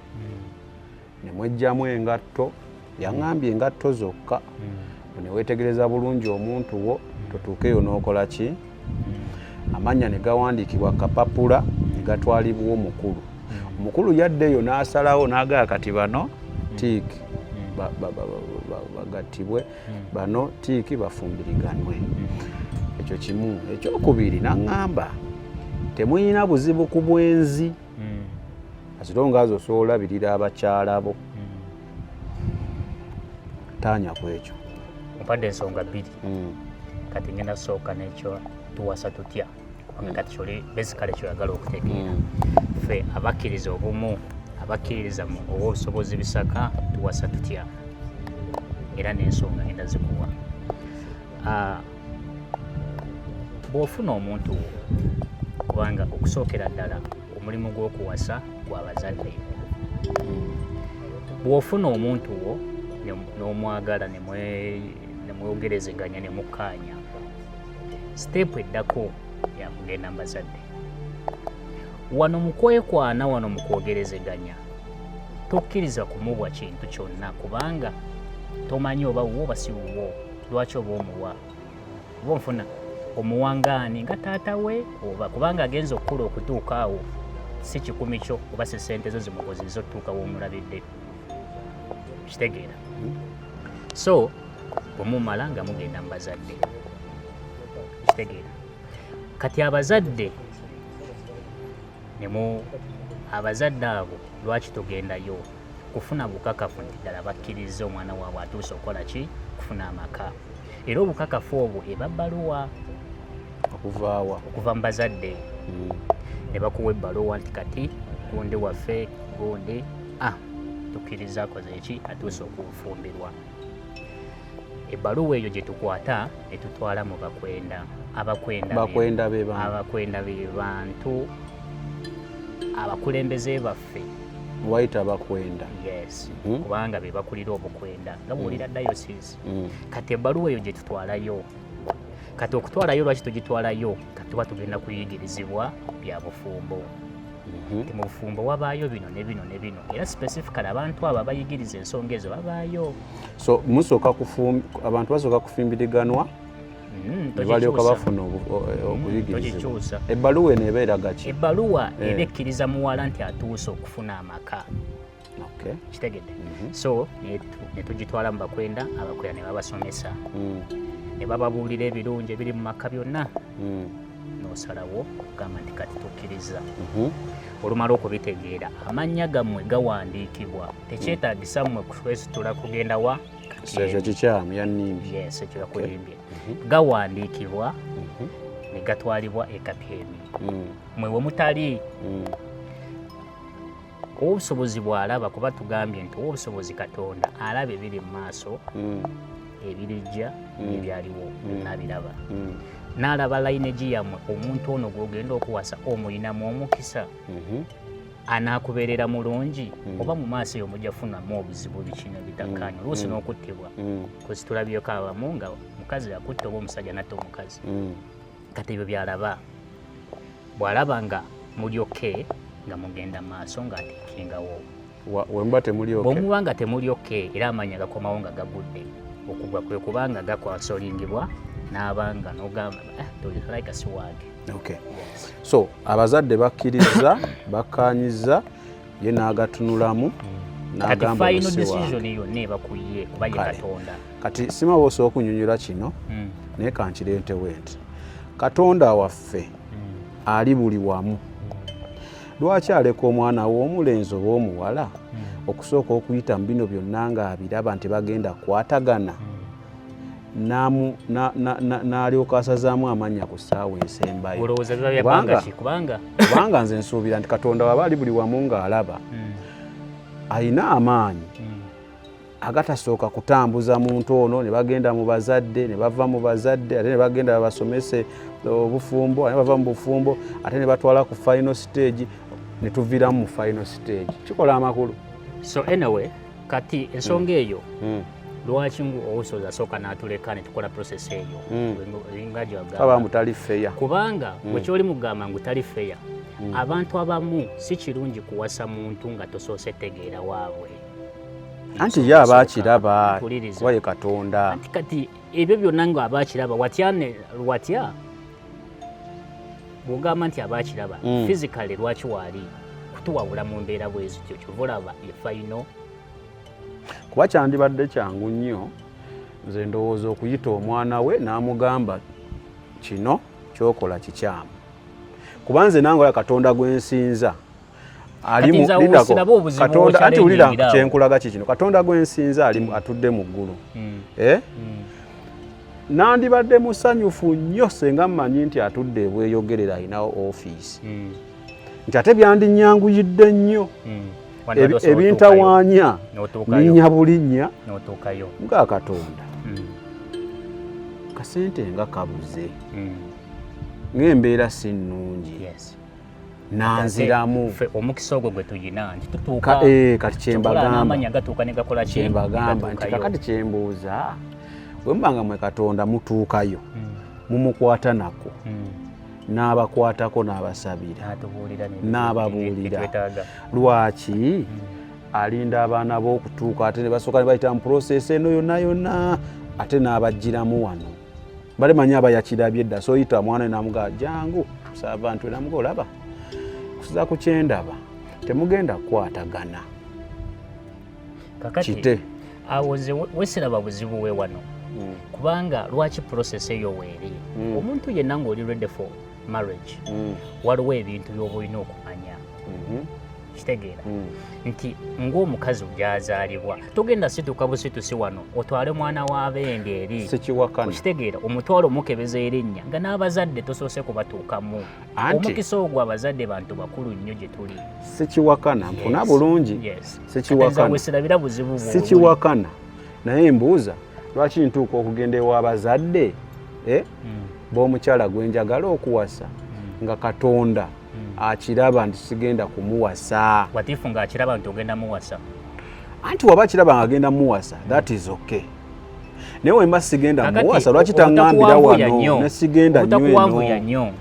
ne mwejjamu engatto yaŋŋambye engatto zokka ne weetegereza bulungi omuntu wo totuukeyo n'okola ki amanya ne gawandiikibwa kapapula ne gatwalibwa omukulu. Omukulu yaddeyo n'asalawo n'agaya kati bano tiiki bagattibwe bano tiiki bafumbiriganwe. Ekyo kimu. Ekyokubiri n'aŋŋamba temuyina buzibu ku bwenzi kasita azo osobola olabirira abakyala bo taanya ku ekyo. Mpadde ensonga 2 kati ngenda sooka n'ekyo tuwasa tutya kubanga kati kyoli basically kyoyagala okutegeera ffe abakkiriza obumu abakkiriza mu obusobozi bisaka tuwasa tutya era n'ensonga ngenda zikuwa. Bw'ofuna omuntu kubanga okusookera ddala omulimu gw'okuwasa gw'abazadde. Bw'ofuna omuntu wo n'omwagala ne mwogerezeganya ne mukkaanya, siteepu eddako yakugenda mu bazadde. Wano mu kwekwana, wano mu kwogerezeganya, tokkiriza kumubwa kintu kyonna kubanga tomanyi oba wuwo oba si wuwo. Lwaki oba omuwa? Oba onfuna omuwangaani nga taata we oba kubanga agenza okukula okutuuka awo si kikumi kyo oba si ssente zo zimukozesa otutuuka w'omulabidde. Kitegeera? So bwemumala nga mugenda mu bazadde. Kitegeera? Kati abazadde abazadde abo lwaki tugendayo? Kufuna bukakafu nti ddala bakkiriza omwana waabwe atuuse okukola ki? Kufuna amaka. Era obukakafu obwo eba bbaluwa okuva mu bazadde. Ne bakuwa ebbaluwa nti kati gundi waffe gundi tukkiriza akoze eki? Atuuse okufumbirwa. Ebbaluwa eyo gye tukwata ne tutwala mu bakwenda. Abakwenda be bantu abakulembeze baffe wayita bakwenda. Yes. Kubanga be bakulira obukwenda nga bw'olira dayosisi. Kati ebbaluwa eyo gye tutwalayo. Kati okutwalayo lwaki tugitwalayo? Kati tuba tugenda kuyigirizibwa bya bufumbo. Mu bufumbo wabaayo bino ne bino ne bino, era specifically abantu abo abayigiriza ensonga ezo babaayo. So abantu basooka kufimbiriganwa ne balyoka bafuna okuyigirizibwa. Ebbaluwa eno eba eraga ki? Ebbaluwa eba ekkiriza muwala nti atuuse okufuna amaka. Kitegedde? So ne tugitwala mu bakwenda, abakwenda ne babasomesa, ne bababuulira ebirungi ebiri mu maka byonna. N'osalawo okugamba nti kati tukkiriza. Olumala okubitegeera, amannya gammwe gawandiikibwa. Tekyetaagisa mmwe kwesitula kugenda wa? Ekyo kikyamu yannimbye. Yes, ekyo yakulimbye. Gawandiikibwa ne gatwalibwa e Kapyeni. Mwe we mutali obusobozi bw'alaba, kuba tugambye nti obusobozi Katonda alaba ebiri mu maaso, ebirijja n'ebyaliwo n'abiraba. N'alaba layinegi yammwe, omuntu ono gw'ogenda okuwasa omulinamu omukisa, anaakubeerera mulungi, oba mu maaso eyo mujja kufunamu obuzibu bikino bitakkaanya, oluusi n'okuttibwa. Kozi tulabyeko abamu nga mukazi akutta oba omusajja natta omukazi. Kati ebyo by'alaba. Bw'alaba nga muli oke nga mugenda maaso ng'atekingawo. Wemuba temuli oke? Bw'omuba nga temuli oke era amanya gakomawo nga gagudde, okugwa kwe kubanga gakwansolingibwa n'abanga n'ogamba tolika si wange. So abazadde bakkiriza, bakkaanyiza, ye n'agatunulamu n'agamba kati final decision yonna ebakuye kuba ye Katonda. Kati simawe osooka okunyonnyola kino naye kankirentewo nti Katonda waffe ali buli wamu. Lwaki aleka omwana w'omulenzi oba omuwala okusooka okuyita mu bino byonna ng'abiraba nti bagenda kukwatagana n'alyoka asazaamu amannya ku ssaawa ensembayo? Kubanga nze nsuubira nti Katonda waba ali buli wamu ng'alaba, alina amaanyi agatasooka kutambuza muntu ono ne bagenda mu bazadde, ne bava mu bazadde, ate ne bagenda babasomese obufumbo, ate bava mu bufumbo, ate ne batwala ku final stage, ne tuviiramu mu final stage. Kikola amakulu. So anyway, kati ensonga eyo lwaki obusobozi asooka n'atuleka ne tukola process eyo nga gyagamba mutali feya? Kubanga bwe kyoli mugamba ngu tali feya, abantu abamu si kirungi kuwasa muntu nga tosoose tegeera waabwe. Anti ye abaakiraba kuba ye Katonda. Kati ebyo byonna nga abaakiraba watya bw'ogamba nti abaakiraba physically lwaki waali kutuwabula mu mbeera bwezityo kyova olaba efaino. Kuba kyandibadde kyangu nnyo nze ndowooza okuyita omwana we n'amugamba kino kyokola kikyamu. Kuba nze nange ola Katonda gwe nsinza ati wulira kyenkulaga kikino, Katonda gwe nsinza atudde mu ggulu. Nandibadde musanyufu nnyo senga mmanyi nti atudde ebweyogerera alinawo ofiisi, nti ate byandinyanguyidde nnyo ebintawaanya ninnya bulinnya nga Katonda. Kasente nga kabuze, ng'embeera si nnungi, nanziramu omukisa ogwo gwe tuyina nti kati kyembagamba n'amanya gatuuka ne gakola kyembagamba nti kakati kyembuuza bwe mubanga mwe Katonda mutuukayo mumukwata nako n'abakwatako n'abasabira n'ababuulira lwaki alinda abaana b'okutuuka ate ne basooka ne bayita mu process eno yonna ate n'abajjiramu wano balemanya abayakirabye edda so oyita mwana namugaa jangu abantu enamuga olaba kusiza ku kyendaba temugenda kukwatagana kakati awo nze wesiraba buzibu we wano kubanga lwaki process eyo weeri omuntu yenna ng'oli ready for marriage waliwo ebintu by'oba olina okumanya kitegeera nti ng'omukazi gyazaalibwa togenda situka busitusi wano otwale mwana w'abende eri kitegeera omutwalo omukebeza erinnya nga n'abazadde tosoose kubatuukamu omukisa ogwo abazadde bantu bakulu nnyo gye tuli sikiwakana mpuna bulungi wesirabira buzibu sikiwakana naye mbuuza lwaki ntuuka okugenda ew'abazadde b'omukyala gwe njagala okuwasa nga Katonda akiraba nti sigenda kumuwasa watifu ng'akiraba nti ogenda muwasa anti waba akiraba ng'agenda muwasa that is okay naye wemba sigenda muwasa lwaki taŋŋambira wano nesigenda nnyo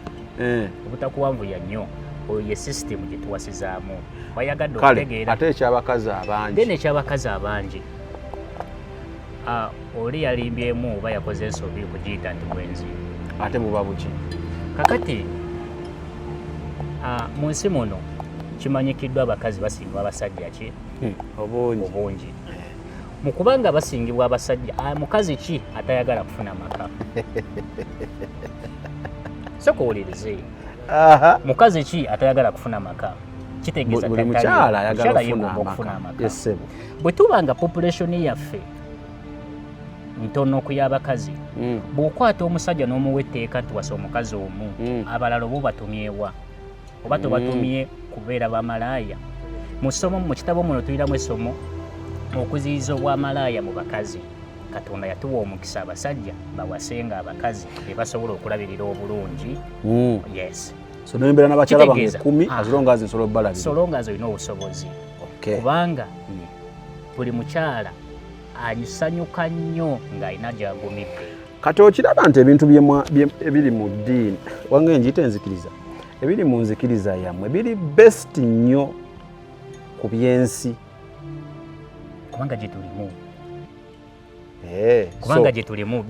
obutakuwanvuya nnyo oyo ye system gye tuwasizaamu wayagadde okutegeera ate ekyabakazi abangi then ekyabakazi abangi oli yalimbyemu oba yakoze ensobi kugiyita nti bwenzi ate buba buki kakati mu nsi muno kimanyikiddwa abakazi basingibwa abasajja ki obungi mu kubanga basingibwa abasajja mukazi ki atayagala kufuna maka sokuwulirize mukazi ki atayagala kufuna maka kitegeeza buli mukyala ayagala kufuna amaka bwe tubanga population yaffe ntono okuy'abakazi bw'okwata omusajja n'omuwa etteeka nti wasa omukazi omu abalala oba batumyewa oba tobatumye kubeera bamalaaya mu kitabo muno tuyiramu essomo okuziyiza obwamalaaya mu bakazi Katonda yatuwa omukisa abasajja bawasenga abakazi be basobola okulabirira obulungi yes so nembeera n'abakyala bange 10 azilonga azisobola obbalabira solonga azolina obusobozi kubanga buli mukyala anyusanyuka nnyo ng'alina gy'agumidde kati okiraba nti ebintu ebiri mu ddiini wange njiyita enzikiriza ebiri mu nzikiriza yammwe biri best nnyo ku by'ensi kubanga gye tulimu kubanga gye tulimu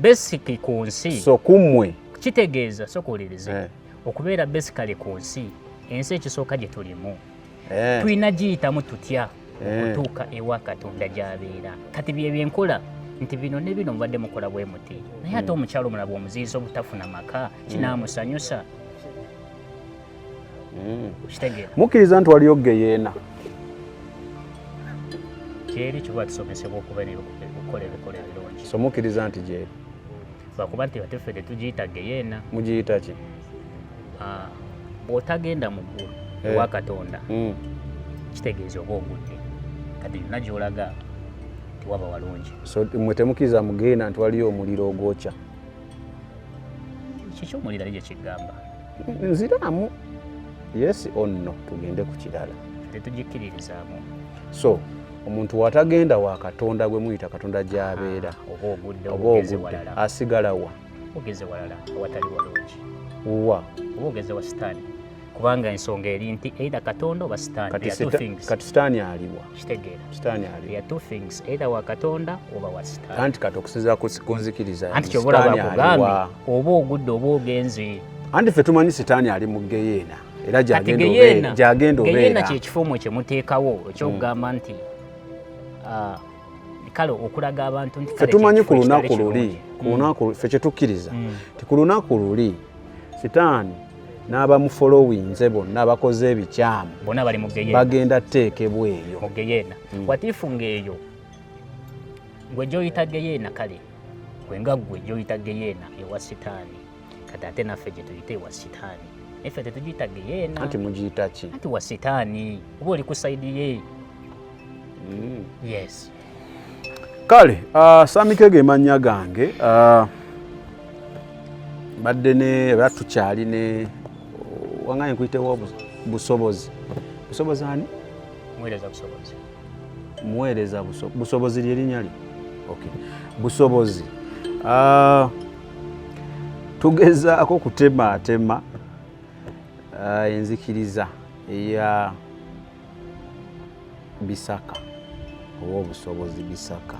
basic ku nsi so kummwe kitegeeza sokuwulirize okubeera basically ku nsi ensi ekisooka gye tulimu tulina giyitamu tutya okutuuka ewa Katonda gy'abeera kati bye byenkola nti bino ne bino mubadde mukola bwe muti naye ate omukyalo omulaba omuziyiza obutafuna maka kinaamusanyusa kitegeera mukkiriza nti waliyo geyeena kyeri kiba kisomesebwa okuba okukola ebikola ebirungi so mukkiriza nti gyeri lwakuba nti bateffe tetugiyita geyeena mugiyita ki bw'otagenda mu ggulu ewa Katonda kitegeeza oba ogudde kati yonna gy'olaga tiwaba walungi so mwe temukkiriza mugeyeena nti waliyo omuliro ogwokya kiki omuliro ali gye kigamba nziramu yes or no tugende ku kirala tetugikiririzaamu so omuntu watagenda wa Katonda gwe muyita Katonda gy'abeera oba ogudde asigala wa ogeze walala awatali walungi wa oba ogeze wa sitaani kubanga ensonga eri nti either Katonda oba sitaani kati sitaani aliwa kitegeera sitaani aliwa there are two things either wa Katonda oba wa sitaani anti kati okusinziira ku nzikiriza anti kyobola bakugambye oba ogudde oba ogenze anti ffe tumanyi sitaani ali mu geyeena era gyagenda obeera kyekifo mwe kyemuteekawo ekyokugamba nti kale okulaga abantu nti ffe tumanyi ku lunaku luli ffe kyetukkiriza ti ku lunaku luli sitaani n'abamufolowinze bonna abakoze ebikyamu bonna bali mu geyeena bagenda tteekebwa eyo mu geyeena watiifu ng'eyo gwe gy'oyita geyeena kale gwenga gwe gy'oyita geyeena ewa sitaani kati ate naffe gye tuyita ewa sitaani naffe tetugiyita geyeena anti mugiyita ki anti wa sitaani oba oli ku sayidi ye yes kale Samikege mannya gange badde ne batukyali ne wanganye nkuyitewo busobozi. Busobozi ani? Muweereza busobozi. Muweereza busobozi lyerinnya lye. Okay. Busobozi. Tugezaako kutemaatema enzikiriza eya Bisaka oba obusobozi Bisaka.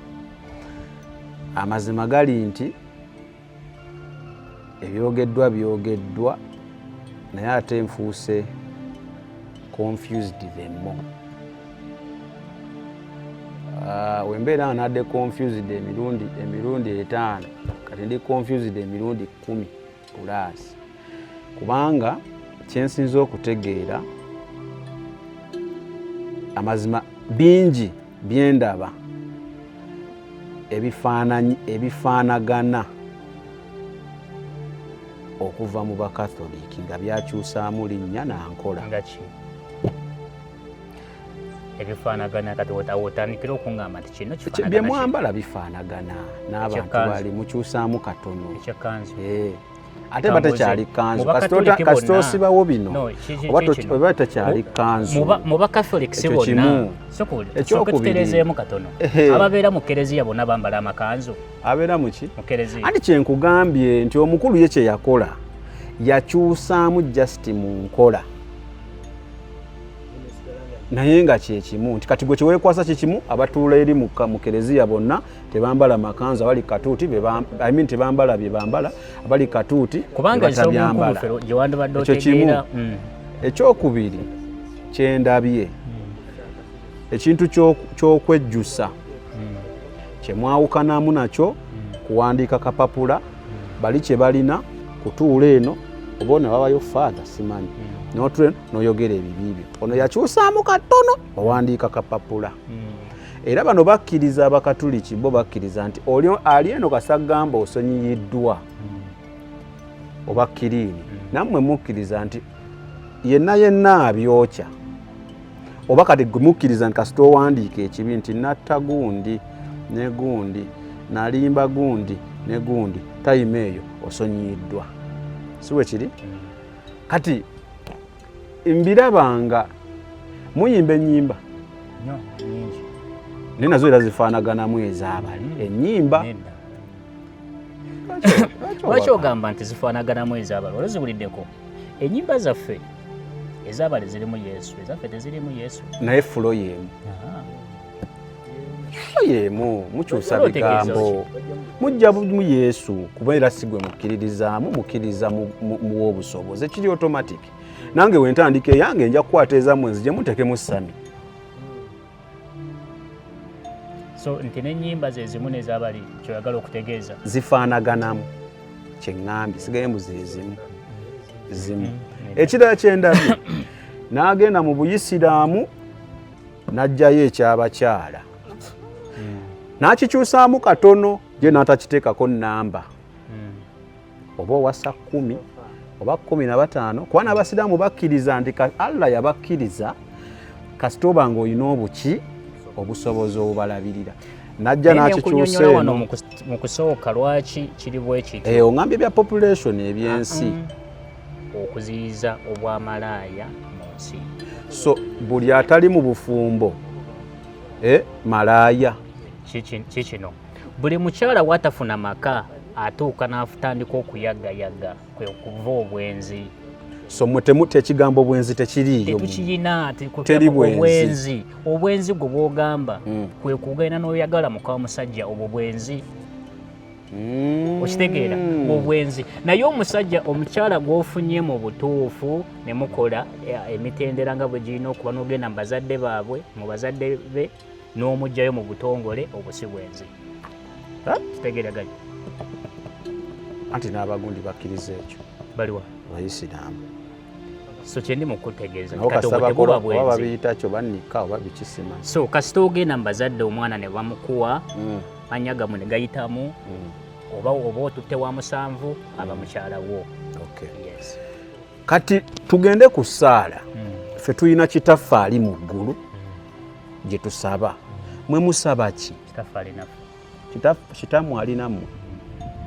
Amazima gali nti ebyogeddwa naye ate nfuuse confused them more. Wembeera nadde confused emirundi 5 kati ndi confused emirundi 10 plus. Kubanga kyensinza okutegeera amazima bingi byendaba ebifaanagana okuva mu bakatholiki nga byakyusaamu linnya nankola. Ebifaanagana kati otandikira okungamba nti kino kifaanagana bye mwambala bifaanagana n'abantu bali mukyusaamu katono. Ekyekanzu. Ate batakyali kanzu kasita osibawo bino oba takyali kanzu. Mu bakatholiki bonna ekyokutereezeemu katono ababeera mu kereziya bonna bambala amakanzu. Abeera muki? Mu kereziya. Anti kyenkugambye nti omukulu ye kye yakola yakyusaamu just mu nkola naye nga kyekimu nti kati gwe kyeweekwasa kikimu abatuula eri mu kereziya bonna tebambala makanzu abali katuuti tebambala bye bambala abali katuuti batabyambala. Ekyo kimu. Ekyokubiri kyendabye ekintu ky'okwejjusa kyemwawukanamu nakyo kuwandiika kapapula bali kye balina kutuula eno oba onababayo faatha simanyi n'otulo n'oyogera ebibibyo ono yakyusaamu katono owandiika kapapula. Era bano bakkiriza abakatuliki bo bakkiriza nti ali eno kasagamba osonyiyiddwa oba kiriini nammwe mukkiriza nti yenna abyokya oba kati mukkiriza nti kasita owandiika ekibi nti natta gundi ne gundi nalimba gundi ne gundi tayima eyo osonyiyiddwa. Si bwe kiri? Kati mbirabanga muyimba ennyimba naye nazo era zifaanaganamu ezaabali ennyimba. Lwaki ogamba nti zifaanaganamu ezaabali? Olwozibuliddeko ennyimba zaffe ezaabali zirimu Yesu, ezaffe tezirimu Yesu. Naye fulo yeemu mukyusa bigambo mujja mu Yesu kubeera si gwe mukkiririza mu obusobozi ekiri automatic. Nange wentandika eyange nja kukwata ezammwe nzije mutekemu ssami. So nti n'ennyimba ze zimu n'ezaabali kyoyagala okutegeeza zifaanaganamu kyeŋŋambye sigaye mu zimu. Ekirala kyendabye n'agenda mu Buyisiraamu n'aggyayo ekyabakyala n'akikyusaamu katono je n'atakiteekako nnamba oba owasa 10 oba 15 kuba n'Abasiraamu bakkiriza nti Allah yabakkiriza kasita oba ng'olina obuki obusobozi obubalabirira. Najja n'akikyusa eno mu kusooka lwaki kiri bwe kityo. Ongambye bya population ebyensi okuziyiza obwamalaaya mu nsi. So buli atali mu bufumbo malaaya. Kikino buli mukyala watafuna maka atuuka n'atandika okuyagayaga kwe kuva obwenzi. So mute ekigambo bwenzi tekiriiyo. Tetukiyina teri bwenzi. Obwenzi gwe bw'ogamba kwe kugenda n'oyagala muka omusajja obwo bwenzi. Okitegeera obwenzi. Naye omusajja omukyala gw'ofunye mu butuufu ne mukola emitendera nga bwe girina okuba n'ogenda mu bazadde baabwe mu bazadde be n'omugjayo mu butongole obwo si bwenzi. Kitegeeraganye. Anti n'abagundi bakkiriza ekyo. Baliwa? Abayisiraamu. So kyendi mu kutegeeza oba babiyita kyo bannika oba bikisima. So kasita ogenda mu bazadde omwana ne bamukuwa manyaga mu ne gayitamu oba otutte wa musanvu aba mukyala wo. Yes. Kati tugende ku ssaala ffe tulina kitaffe ali mu ggulu gye tusaba. Mwe musaba ki? Kitaffe alinafu. Kitammwe alinamu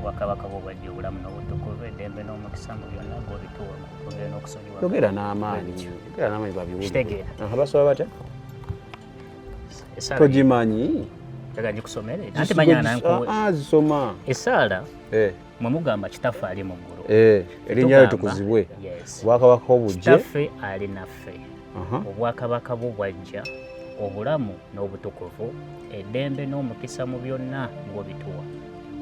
Wakabaka bw'obwajja obulamu n'obutukuvu eddembe n'omukisa mu byonna gw'obituwa ogenda okusonyiwa yogera n'amaanyi babiwulire kitegeera basoba batya togimanyi jaga ngikusomere anti manya nankuwe zisoma esaala mwe mugamba kitaffe ali mu ggulu erinnya lyo tukuzibwe obwakabaka obujje kitaffe ali naffe obwakabaka bwo bwajja obulamu n'obutukuvu eddembe n'omukisa mu byonna ng'obituwa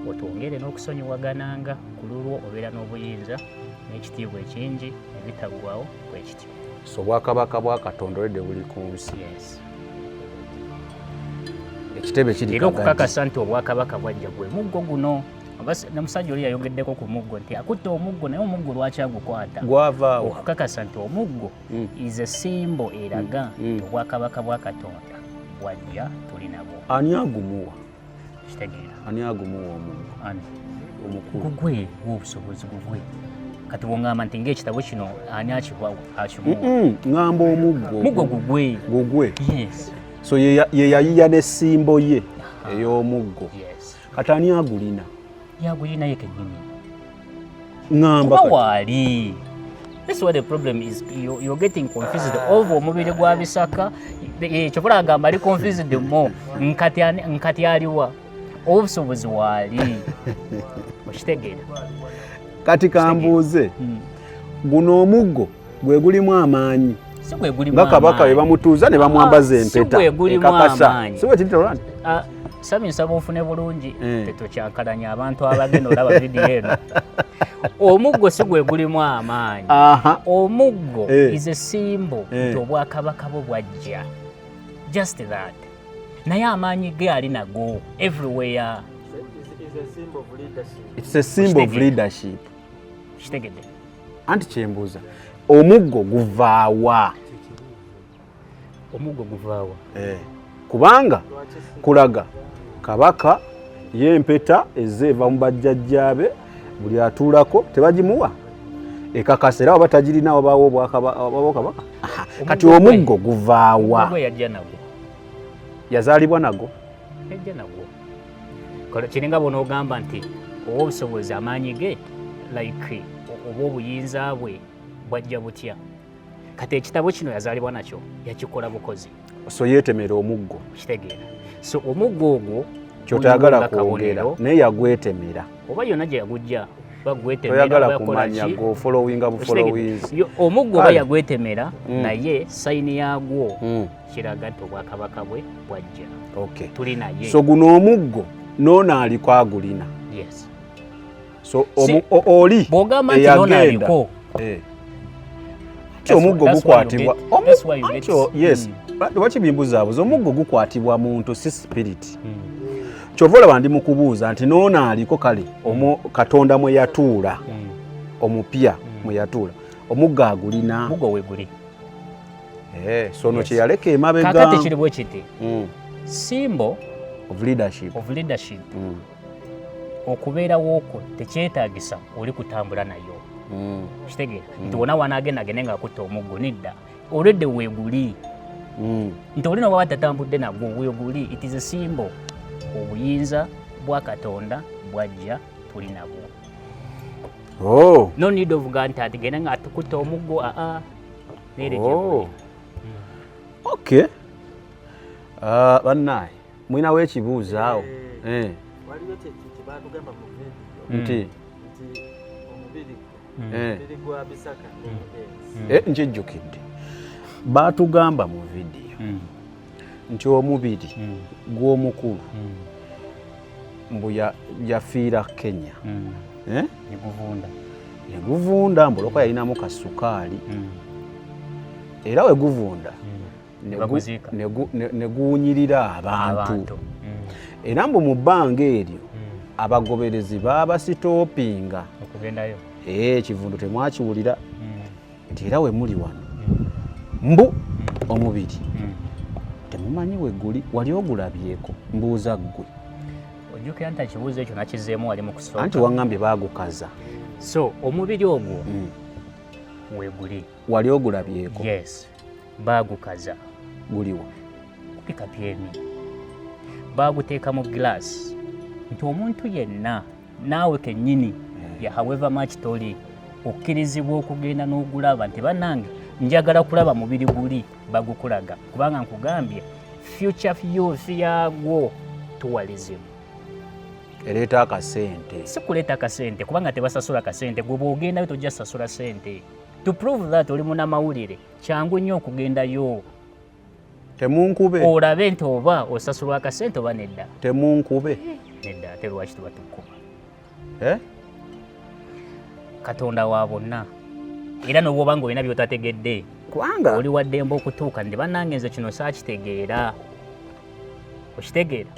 otwongere n'okusonyiwagananga ku lulwo obeera n'obuyinza n'ekitiibwa ekingi ebitaggwawo bwe kityo so obwakabaka bwa katonda olwedde buli ku nsi ekitebe kiri era okukakasa nti obwakabaka bwajja gwe muggo guno namusajja oli yayogeddeko ku muggo nti akutta omuggo naye omuggo lwaki agukwata gwavaawo okukakasa nti omuggo is a symbol eraga nti obwakabaka bwa katonda bwajja tuli nabwo ani agumuwa kitegeera ani agumuwa omukulu gugwe w'obusobozi gugwe kati bwongamba nti ng'ekitabo kino ani akimuwa ngamba omuggo muggo gugwe yes so ye yayiya n'essimbo ye ey'omuggo kati ani agulina yagulina ye kennyini ngamba kuba waali that's why the problem is you're getting confused over omubiri gwa bisaka kyokula agamba ali confused mo nkati aliwa obusobozi waali okitegeera kati kambuuze guno omuggo gwe gulimu amaanyi nga kabaka we bamutuuza ne bamwambaza empeta ekakasa siwe kiri tolandi sami nsaba ofune bulungi tetokyankalanya abantu abagenda olaba vidiyo eno omuggo si gwe gulimu amaanyi omuggo is a symbol nti obwakabaka bwo bwajja just that naye amaanyi ge ali nago everywhere it's a symbol of leadership kitegedde anti kyembuuza omuggo guvaawa kubanga kulaga kabaka y'empeta ezeeva mu bajjajjaabe buli atuulako tebagimuwa ekakasa era oba tagirina wabaawo obwakabaka kati omuggo guvaawa yazaalibwa nago kiringa bonaogamba nti oba obusobozi amaanyi ge like oba obuyinza bwe bwajja butya kati ekitabo kino yazaalibwa nakyo yakikola bukozi so yeetemera omuggo kitegeera so omuggo ogwo kyotayagala kwogera naye yagwetemera oba yonna gye yagujja bagwetemera kumanya gofolowinga bufolowinzi omuggo oba yagwetemera naye sayini yaagwo kiraga nti obwakabaka bwe bwajja tuli naye so guno omuggo noono aliko agulina so oli bw'ogamba nti noono aliko omuggo gukwatibwa yes wakibimbuzabuza omuggo gukwatibwa muntu si spirit kyova olaba ndi mukubuuza nti noono aliko kale katonda mwe yatuula omupya mwe yatuula omuggo agulina muggo weguli sono kyeyaleka emabega kakati kiri bwe kiti symbol of leadership okubeerawo okwo tekyetaagisa oli kutambula nayo kitegeera nti wona wanaagendagende nga akutta omuggo nedda olwedde weeguli nti oli noba batatambudde nagwo weeguli it is a symbol obuyinza bwa katonda bwajja tuli nabwo no need of nti atigende nga atukutta omuggo neere okay bannaye mwinawo ekibuuzo awo waliwo kyebatugamba mu vidiyo nti omubiri gwa bisaka nkijjukidde baatugamba mu vidiyo nti omubiri gw'omukulu mbu yafiira Kenya neguvunda mbuloko yalinamu kasukaali era weguvunda neguwunyirira abantu era mbu mu bbanga eryo abagoberezi baabasitoopinga okugendayo ekivundo temwakiwulira nti era we muli wano mbu omubiri temumanyi weguli wali ogulabyeko mbuuza ggwe ojjukira nti ekibuuzo ekyo nakizzeemu wali mu kusooka anti waŋŋambye baagukaza so omubiri ogwo weguli wali ogulabyeko yes baagukaza guliwa kupika pyemi baaguteeka mu giraasi nti omuntu yenna naawe kennyini ya however much toli okkirizibwa okugenda n'ogulaba nti bannange njagala kulaba mubiri guli bagukulaga kubanga nkugambye future youth yagwo tourism ereeta akasente si kuleeta akasente kubanga tebasasula akasente gwe bw'ogendayo tojja sasula sente to prove that oli munamawulire kyangu nnyo okugendayo temunkube olabe nti oba osasulwa akasente oba nedda temunkube nedda ate lwaki tuba tukkuba katonda wa bonna era n'obwoba ng'olina by'otategedde kubanga oli waddemba okutuuka ndi bannange nze kino saakitegeera okitegeera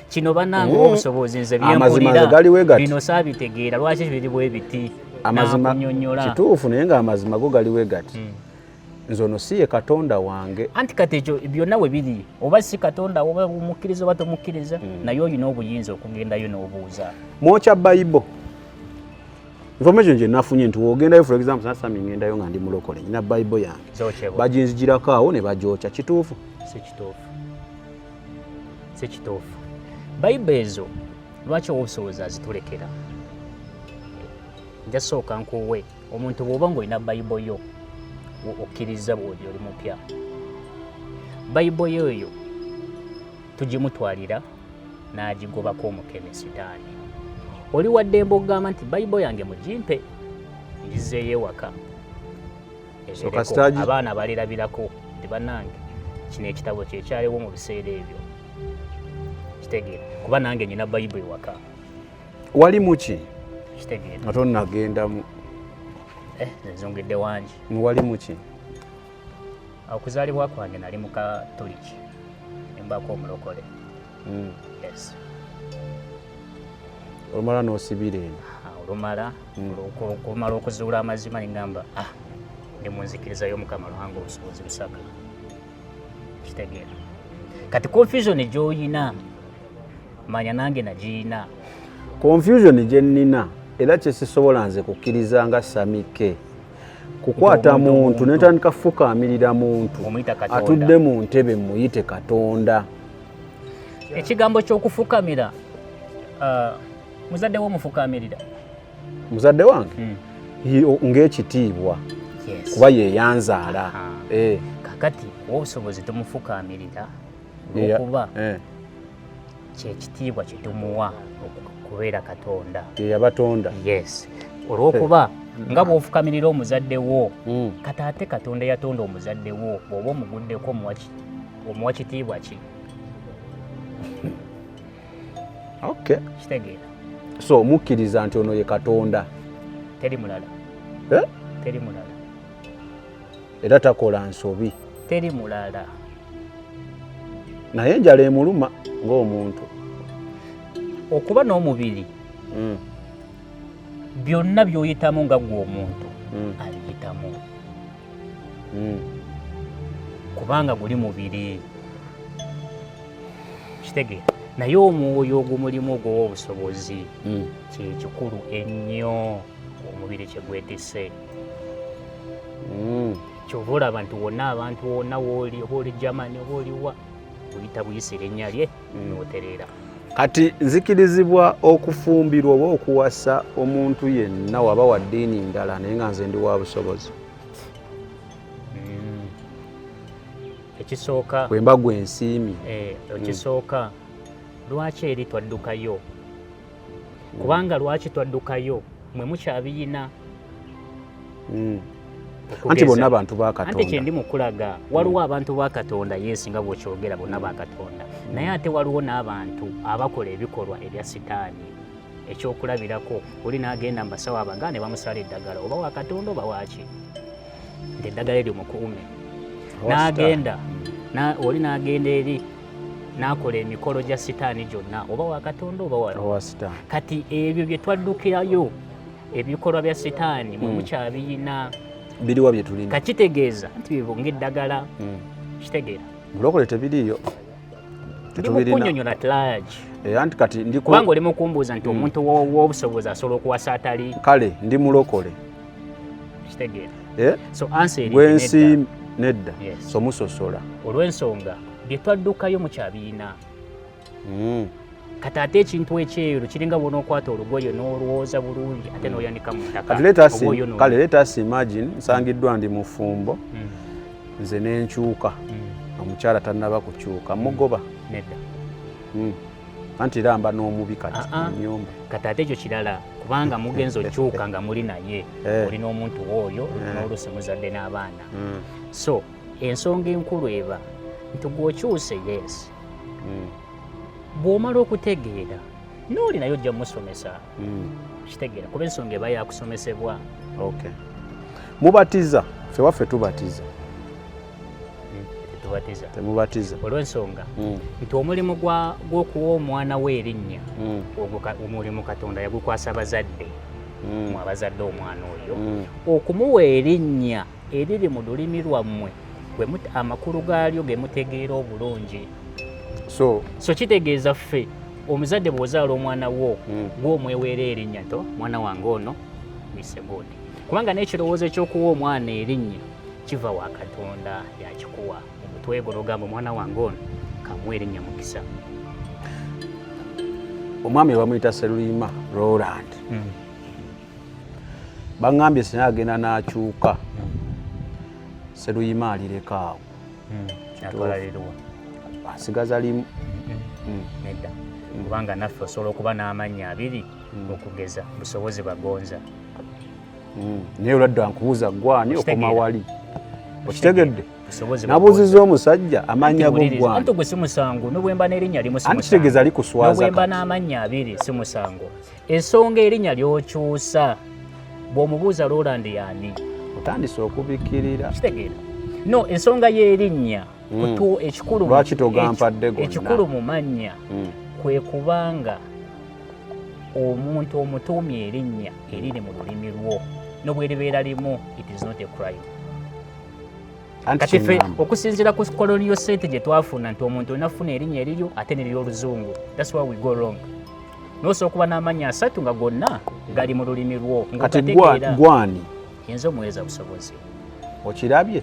kino bannange obusobozi nze byempulira bino saabitegeera lwaki biri bwe biti amazima nakunyonnyola kituufu naye ng'amazima go galiwe gati nze ono si ye katonda wange anti kati ekyo byonna we biri oba si katonda oba omukkiriza oba tomukkiriza naye olina obuyinza okugendayo n'obuuza mwokya bayibo information gye nafunye nti wogendayo for example sasami ngendayo nga ndi mulokole nyina bayibo yange baginzigirako awo ne bagyokya kituufu si kituufu bayibo ezo lwaki obusobozi azitulekera nja sooka nkuwe omuntu bw'oba ng'olina bayibo yo okkiriza bw'oli oli mupya bayibo yo eyo tugimutwalira n'agigobako omukeme sitaani oli waddemba okugamba nti bayibo yange mugimpe ngizeeyo ewaka abaana balirabirako nti bannange kino ekitabo kyekyaliwo mu biseera ebyo kitegeera kuba nange nyina bayibo ewaka wali muki kitegeera nga tonnagendamu nzongedde wangi wali muki okuzaalibwa kwange nali mu katoliki embaako omulokole yes olumala n'osibira eno olumala okumala okuzuula amazima nengamba ndi munzikiriza y'omukama lwange obusobozi busaka kitegeera kati confusion gy'oyina manya nange nagiyina confusion gye nnina era kyesisobola nze kukkiriza nga samike kukwata muntu netandika fukaamirira muntu atudde mu ntebe muyite katonda ekigambo ky'okufukamira muzadde wo mufukaamirira muzadde wange ng'ekitiibwa kuba yeyanzaala kakati obusobozi tomufukaamirira olwokuba kyekitiibwa kyetumuwa okubeera katonda yeyabatonda yes olwokuba nga bw'ofukamirira omuzadde wo kati ate katonda yatonda omuzadde wo bw'oba omuguddeko omuwa kitiibwa ki okay kitegeera so mukkiriza nti ono ye katonda teri mulala teri mulala era takola nsobi teri mulala naye enjala emuluma ng'omuntu okuba n'omubiri byonna by'oyitamu nga gwe omuntu abiyitamu kubanga guli mubiri kitegeera naye omwoyo ogumulimu ogwowa obusobozi kyekikulu ennyo omubiri kyegwetise kyova olaba nti wonna abantu wonna wooli oba oli Germany oba oliwa oyita buyisa erinnya lye n'oterera kati nzikirizibwa okufumbirwa oba okuwasa omuntu yenna waba wa ddiini ndala naye nga nze ndi wa busobozi ekisooka bwe mba gwe nsiimi ekisooka lwaki eri twaddukayo kubanga lwaki twaddukayo mwe mukyabiyina anti bonna bantu ba Katonda anti kyendi mukulaga waliwo abantu ba Katonda yesu nga bw'okyogera bonna ba Katonda naye ate waliwo n'abantu abakola ebikolwa ebya sitaani ekyokulabirako oli n'agenda mu basawo abanga ne bamusala eddagala oba wa Katonda oba waki nti eddagala eryo mukuume n'agenda oli n'agenda eri n'akola emikolo gya sitaani gyonna oba wa Katonda oba wa sitaani kati ebyo bye twaddukirayo ebikolwa bya sitaani mwe mukyabiyina biriwa bye tulina kakitegeeza nti bibunga eddagala kitegeera mulokole tebiriyo ndimukunyonyola tlaagi anti kati kubanga oli mukumbuuza nti omuntu w'obusobozi asobola okuwasa atali kale ndi mulokole kitegeera so answer gwensi nedda so musosola olw'ensonga bye twaddukayo mukyabiina kati ate ekintu ekyeru kiringa bw'onookwata olugoye n'olwoza bulungi ate n'oyanika mu ttaka. Kale leeta us imagine nsangiddwa ndi mufumbo nze n'enkyuka omukyala tannaba kukyuka mugoba nedda anti ramba n'omubi kati nyumba kati ate ekyo kirala kubanga mugenzo kyuka nga muli naye olina omuntu w'oyo n'oluusi muzadde n'abaana so ensonga enkulu eba nti gw'okyuse yes bw'omala okutegeera n'oli naye ojja musomesa kitegeera kuba ensonga eba yakusomesebwa. Mubatiza ffe waffe tubatiza temubatiza olw'ensonga nti omulimu gw'okuwa omwana we erinnya omulimu Katonda yagukwasa bazadde mu abazadde omwana oyo okumuwa erinnya eriri mu lulimi lwammwe amakulu gaalyo ge mutegeera obulungi. So kitegeeza ffe omuzadde bw'ozaala omwana wo gw'omweweera erinnya to mwana wange ono Misebodi kubanga n'ekirowoozo eky'okuwa omwana erinnya kiva wa Katonda yakikuwa omutwe gwo n'ogamba omwana wange ono kamuwa erinnya Mukisa. Omwami bamuyita Seruyima Roland baŋŋambye singa agenda n'akyuka Seruyima alireka awo asigaza limu nedda kubanga naffe osobola okuba n'amannya abiri okugeza busobozi bagonza naye olwadda nkubuuza gwani okoma wali okitegedde nabuuziza omusajja amannya go gwani anti gwe si musango nobwemba n'erinnya limu anti kitegeeza likuswaza nobwemba n'amannya abiri si musango ensonga erinnya ly'okyusa bw'omubuuza Roland yaani otandise okubikkirira kitegeera no ensonga y'erinnya lwaki togampadde gonna ekikulu mu mannya kwe kubanga omuntu omutuumye erinnya eriri mu lulimi lwo n'obweribeera limu it is not a crime. Kati ffe okusinziira ku colonial sente gye twafuna nti omuntu onafuna erinnya eriryo ate nery'oluzungu that's why we go wrong. Nosobola okuba n'amannya 3 nga gonna gali mu lulimi lwo kati gwani yinza omuweeza busobozi okirabye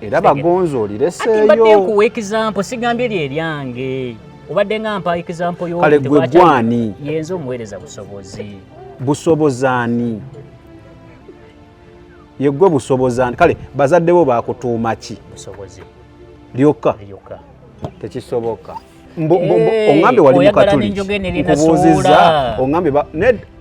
era bagonzo olireseeyo mbadde nkuwa example sigambye lyeryange obadde nga mpa example kale gwe gwani yenza omuweereza busobozaani yegwe busobozaani kale bazadde bo bakutuuma ki busobozi lyokka tekisoboka ongambe wali mukatuliki nkubuuziza ongambe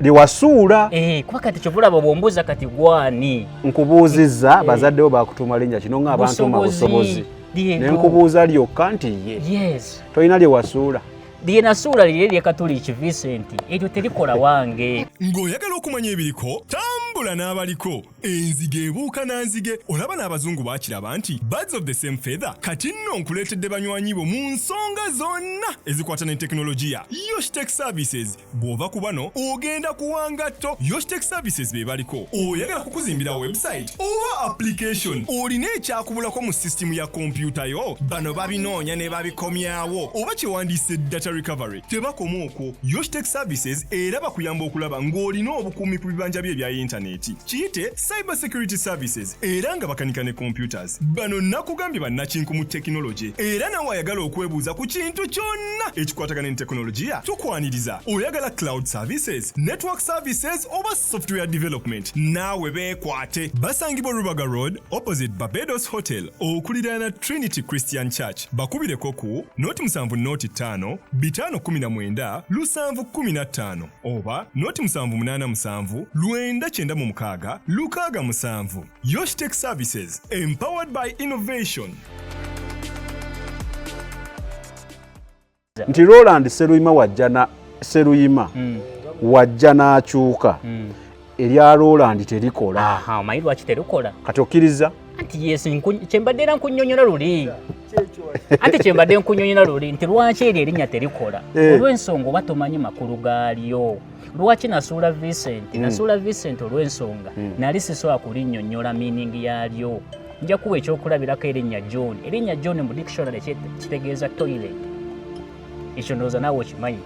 liwasuula kuba kati kyovulaba bwombuuza kati gwani nkubuuzizza bazadde bo bakutuuma linnya kino ng'abantu ma busobozi nenkubuuza lyokka nti ye tolina lyewasuula lyenasuula lirye lye Katuliki Vincent eryo terikola wange. Ng'oyagala okumanya ebiriko tambula n'abaliko enzige ebuuka nanzige olaba n'abazungu baakiraba nti birds of the same feather kati nno nkuleetedde banywanyi bo mu nsonga zonna ezikwata ne tekinologiya. Yoshtech Services bw'ova ku bano ogenda kuwangatto. Yoshtech Services be baliko oyagala kukuzimbira website oba application olina ekyakubulako mu sisitimu ya kompyuta yo bano babinoonya ne babikomyawo oba kyewandiise data recovery tebakoma okwo. Yoshtech Services era bakuyamba okulaba ng'olina obukuumi ku bibanja bye ebya intaneti kiyite cyber security services era nga bakanika ne computers. Bano nakugambye bannakinku mu tekinologi era nawe ayagala okwebuuza ku kintu kyonna ekikwatagana ne tekinologiya tukwaniriza. Oyagala cloud services, network services oba software development naawe beekwate. Basangibwa Rubaga Road opposite Barbados Hotel okuliraana Trinity Christian Church. Bakubireko ku noti 7 noti 5 bitano 19 lusanvu 15 oba noti 787 luenda 96 lukaga 7. Yoshtech Services, empowered by innovation. Nti Roland Seruyima wajja n'akyuka erya Roland terikola. Omanyi lwaki terikola? Kati okkiriza? Anti yes kyembadde era nkunnyonnyola luli. Anti kyembadde nkunnyonnyola luli nti lwaki eryo erinnya terikola. Olw'ensonga oba tomanyi makulu gaalyo. Lwaki nasuula Vincent? Nasuula Vincent olw'ensonga nali sisobola kulinnyonnyola meaning yaalyo. Nja kuwa ekyokulabirako erinnya John. Erinnya John mu dictionary kitegeeza toilet. Ekyo ndowooza naawe okimanyi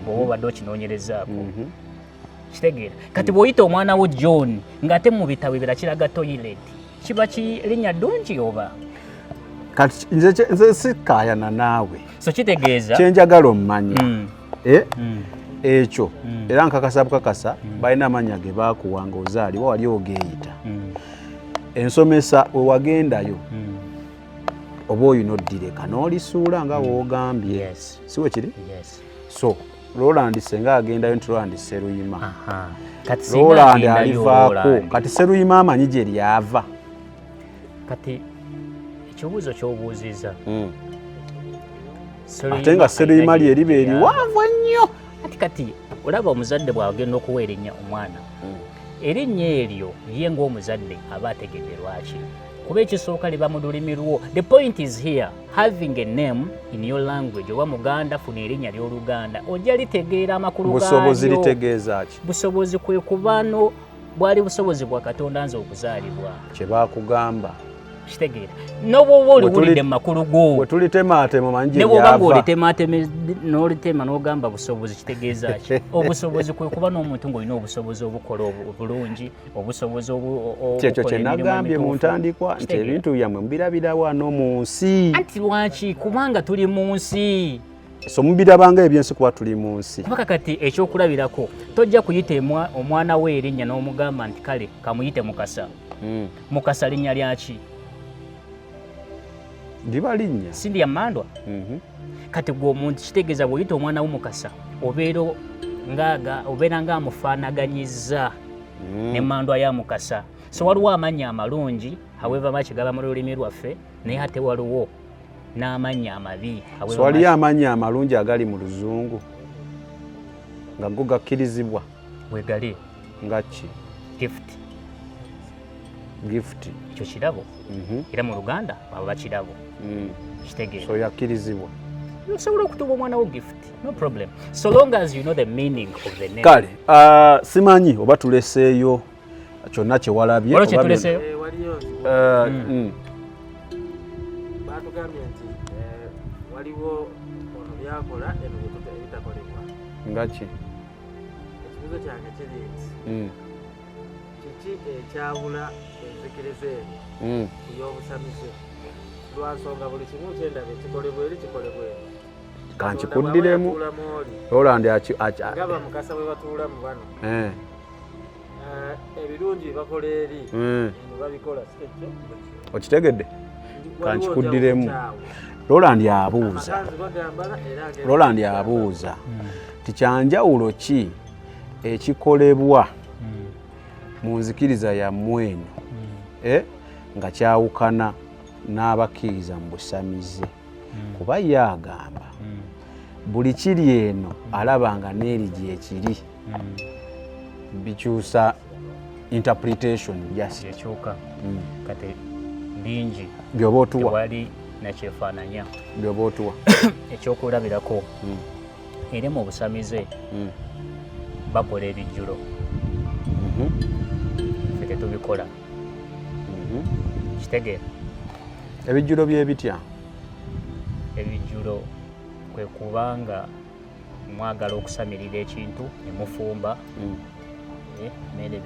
bw'oba obadde okinoonyerezaako. Kitegeera. Kati bw'oyita omwana wo John ng'ate mu bitabo ebirala kiraga toilet. Kiba linnya ddungi oba? Kati nze sikaayana naawe. So kitegeeza kyenjagala omumanyi ekyo era nkakasa bukakasa balina amannya ge bakuwa ng'ozaalibwa wali ogeeyita ensomesa we wagendayo oba oyina oddireka n'olisuula nga woogambye si we kiri so Roland senga agendayo nti Roland Sseruyima Roland alivaako kati Sseruyima amanyi gye lyava kati ekibuuzo ky'obuuziza ate nga Sseruyima lye liba eriwanvu ennyo kati olaba omuzadde bw'agenda okuwa erinnya omwana erinnya eryo ye ng'omuzadde aba ategedde lwaki kuba ekisooka liba mu lulimi lwo. The point is here, having a name in your language oba muganda funa erinnya ly'oluganda ojja litegeera amakulu gaalyo. Busobozi litegeeza ki? Busobozi kwe kubano bwali busobozi bwa Katonda nze okuzaalibwa kye baakugamba kitegeera n'obwoba oliwulidde mu makulu go bwe tulitemaatema manyi gye lyava lyava olitemaateme n'olitema n'ogamba busobozi kitegeeza ki? Obusobozi kwe kuba n'omuntu ng'olina obusobozi obukola obulungi obusobozi kyekyo kye nagambye mu ntandikwa nti ebintu byammwe mubirabira wano mu nsi. Anti lwaki? Kubanga tuli mu nsi. So mubirabanga ebyensi kuba tuli mu nsi. Kubaka kati ekyokulabirako tojja kuyita omwana we erinnya n'omugamba nti kale kamuyite Mukasa. Mukasa linnya lyaki? Liba linnya si lya Mandwa. Kati gwe omuntu kitegeeza bw'oyita omwana wo Mukasa obeera ng'amufaanaganyizza ne Mandwa ya Mukasa. So waliwo amannya amalungi however bakigaba mu lulimi lwaffe naye ate waliwo n'amannya amabi. So waliyo amannya amalungi agali mu Luzungu nga go gakkirizibwa wegali nga ki? Gift ekyo kirabo era mu Luganda baba bakirabo kitegeeza so yakkirizibwa osobola okutuba omwana wo gift no problem so long as you know the meaning of the name. Kale simanyi oba tuleseeyo kyonna kyewalabye waliwo kyetuleseeyo waliyo batugambye nti waliwo ono byakola eno ebitakolebwa nga ki? ekibuzo kyange kiri nti kiki ekyawula enzikiriza eno ey'obusamize lwansonga buli kimu kyendaba ekikolebwa eri kikolebwa eri kankikuddiremu Roland nga bamukasa bwe batuulamu bano ebirungi bakola eri eno babikola sikekyo okitegedde kankikuddiremu Roland abuuza tikyanjawulo ki ekikolebwa mu nzikiriza yammwe eno nga kyawukana n'abakkiriza mu busamize kuba ye agamba buli kiri eno alabanga n'eri gyekiri bikyusa interpretation just ekyuka kati bingi byoba otuwa tewali nakyefaananya byoba otuwa ekyokulabirako eri mu busamize bakola ebijjulo ffe tetubikola kitegeera ebijjulo byebitya ebijjulo kwe kubanga mwagala okusamirira ekintu ne mufumba mmere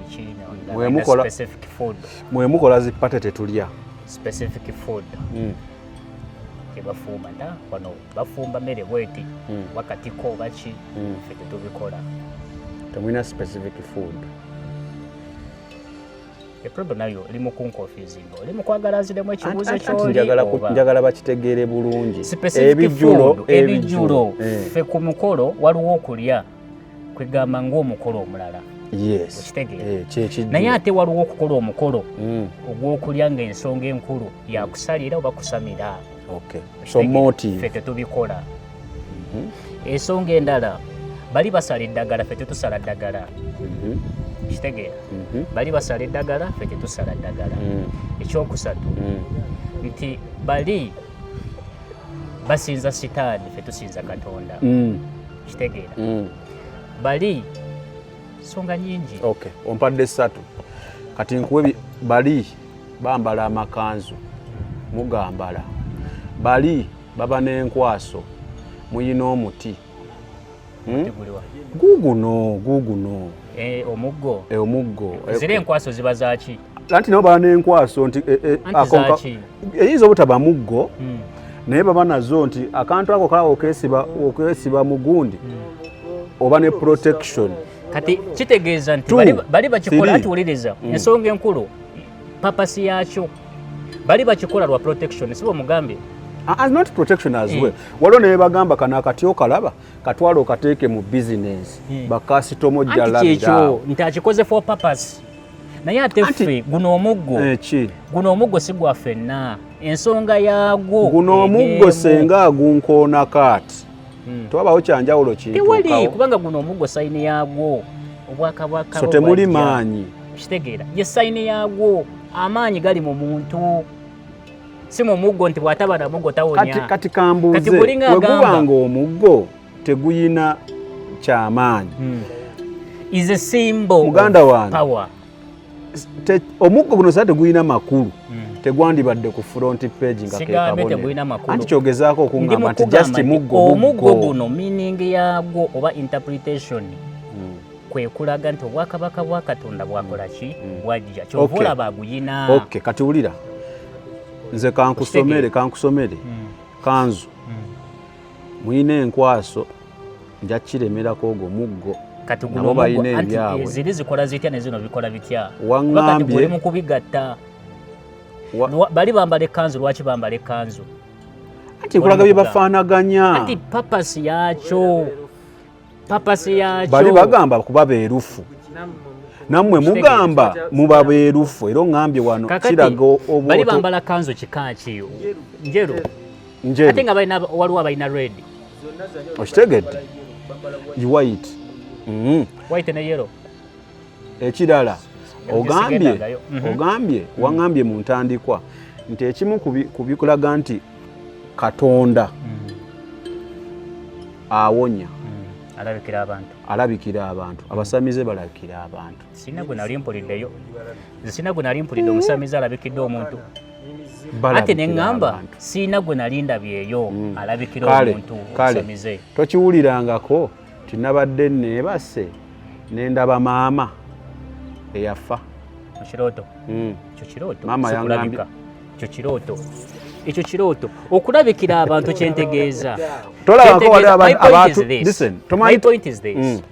mwemukola zipate tetulya specific food tebafumba nda wano bafumba mmere bweti wakatiko baki ffe tetubikola temulina specific food. Problem nayo oli mu kunconfusing oli mu kwagala ziremu ekibuuzo ky'oli njagala bakitegeere bulungi ebijjulo ffe ku mukolo waliwo okulya kwegamba ng'omukolo omulala naye ate waliwo okukola omukolo ogw'okulya ng'ensonga enkulu yakusalira oba kusamira ffe tetubikola ensonga endala bali basala eddagala ffe tetusala ddagala kitegeera bali basala eddagala ffe tetusala ddagala ekyokusatu nti bali basinza sitaani ffe tusinza Katonda kitegeera bali nsonga nyingi ompadde ssatu kati nkuwe bali bambala amakanzu mugambala bali baba n'enkwaso muyina omuti guguno omuggo zire enkwaso ziba zaki anti nabo baba n'enkwaso nti eyinza obutaba muggo naye baba nazo nti akantu ako kalawo okesiba mugundi oba ne protection kati kitegeeza nti bali bakikola atuwuliriza ensonga enkulu papasi yakyo bali bakikola lwa protection sibo mugambye not protection as well waliwo naye bagamba kana akati okalaba katwala okateeke mu business bakasitomo jalabira nti akikoze for purpose naye ate ffe guno omuggo si gwa ffenna ensonga yaagwo guno omuggo senga agunkoona kaati twabawo kyanjawulo tewali kubanga guno omuggo sayini yaagwo obwakabwaka so temuli maanyi kitegeera ye sayini yaagwo amaanyi gali mu muntu si mu muggo nti bw'ataba na muggo tawonya kati kambuuze wegubanga omuggo teguyina kyamaanyi is a symbol muganda wange power omuggo guno saa teguyina makulu tegwandibadde ku front page nga kekabonero anti kyogezaako okungamba nti just omuggo guno meaning yaagwo oba interpretation kwe kulaga nti obwakabaka bwa Katonda bwakola ki bwajja kyovula baguyina okay kati wulira nze kankusomere kanzu muyina enkwaso nja kiremerako ogwo muggo kati guno bayina ebyabwe ziri zikola zitya ne zino bikola bitya waŋŋambye buli mu kubigatta bali bambala ekkanzu lwaki bambala ekkanzu anti nkulaga bye bafaanaganya anti papasi yakyo bali bagamba kuba beerufu nammwe mugamba muba beerufu era oŋŋambye wano kiraga bali bambala kanzu kika ki njeru ate nga waliwo abalina red okitegedde white white ne yellow ekirala ogambye waŋŋambye mu ntandikwa nti ekimu ku bikulaga nti Katonda awonya alabikira abantu abasamize balabikira abantu sina gwe nali mpulidde omusamize alabikidde omuntu ate neŋŋamba sina gwe nali ndabyeyo alabikira omuntu omusamize tokiwulirangako tinabadde neebase nendaba maama eyafa mukirooto ekyo kirooto okulabikira abantu kyentegeeza my point is this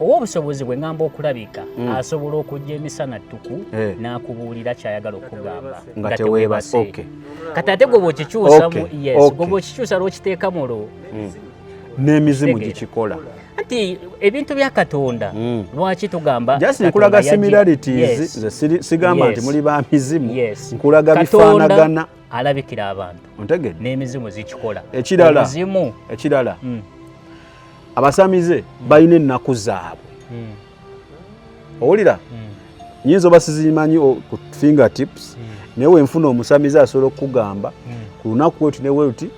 owa obusobozi bwe ŋŋamba okulabika asobola okujja emisana ttuku n'akubuulira kyayagala okugamba nga teweebase kati ate gwe bw'okikyusa lw'okiteeka mulo n'emizimu gikikola anti ebintu bya Katonda lwaki tugamba just nkulaga similarities sigamba nti muli ba mizimu nkulaga bifaanagana alabikira abantu ontegedde n'emizimu zikikola ekirala abasamize balina ennaku zaabwe owulira nyinza oba sizimanyi ku fingertips naye wenfuna omusamize asobola okukugamba ku lunaku wetu ne wetuti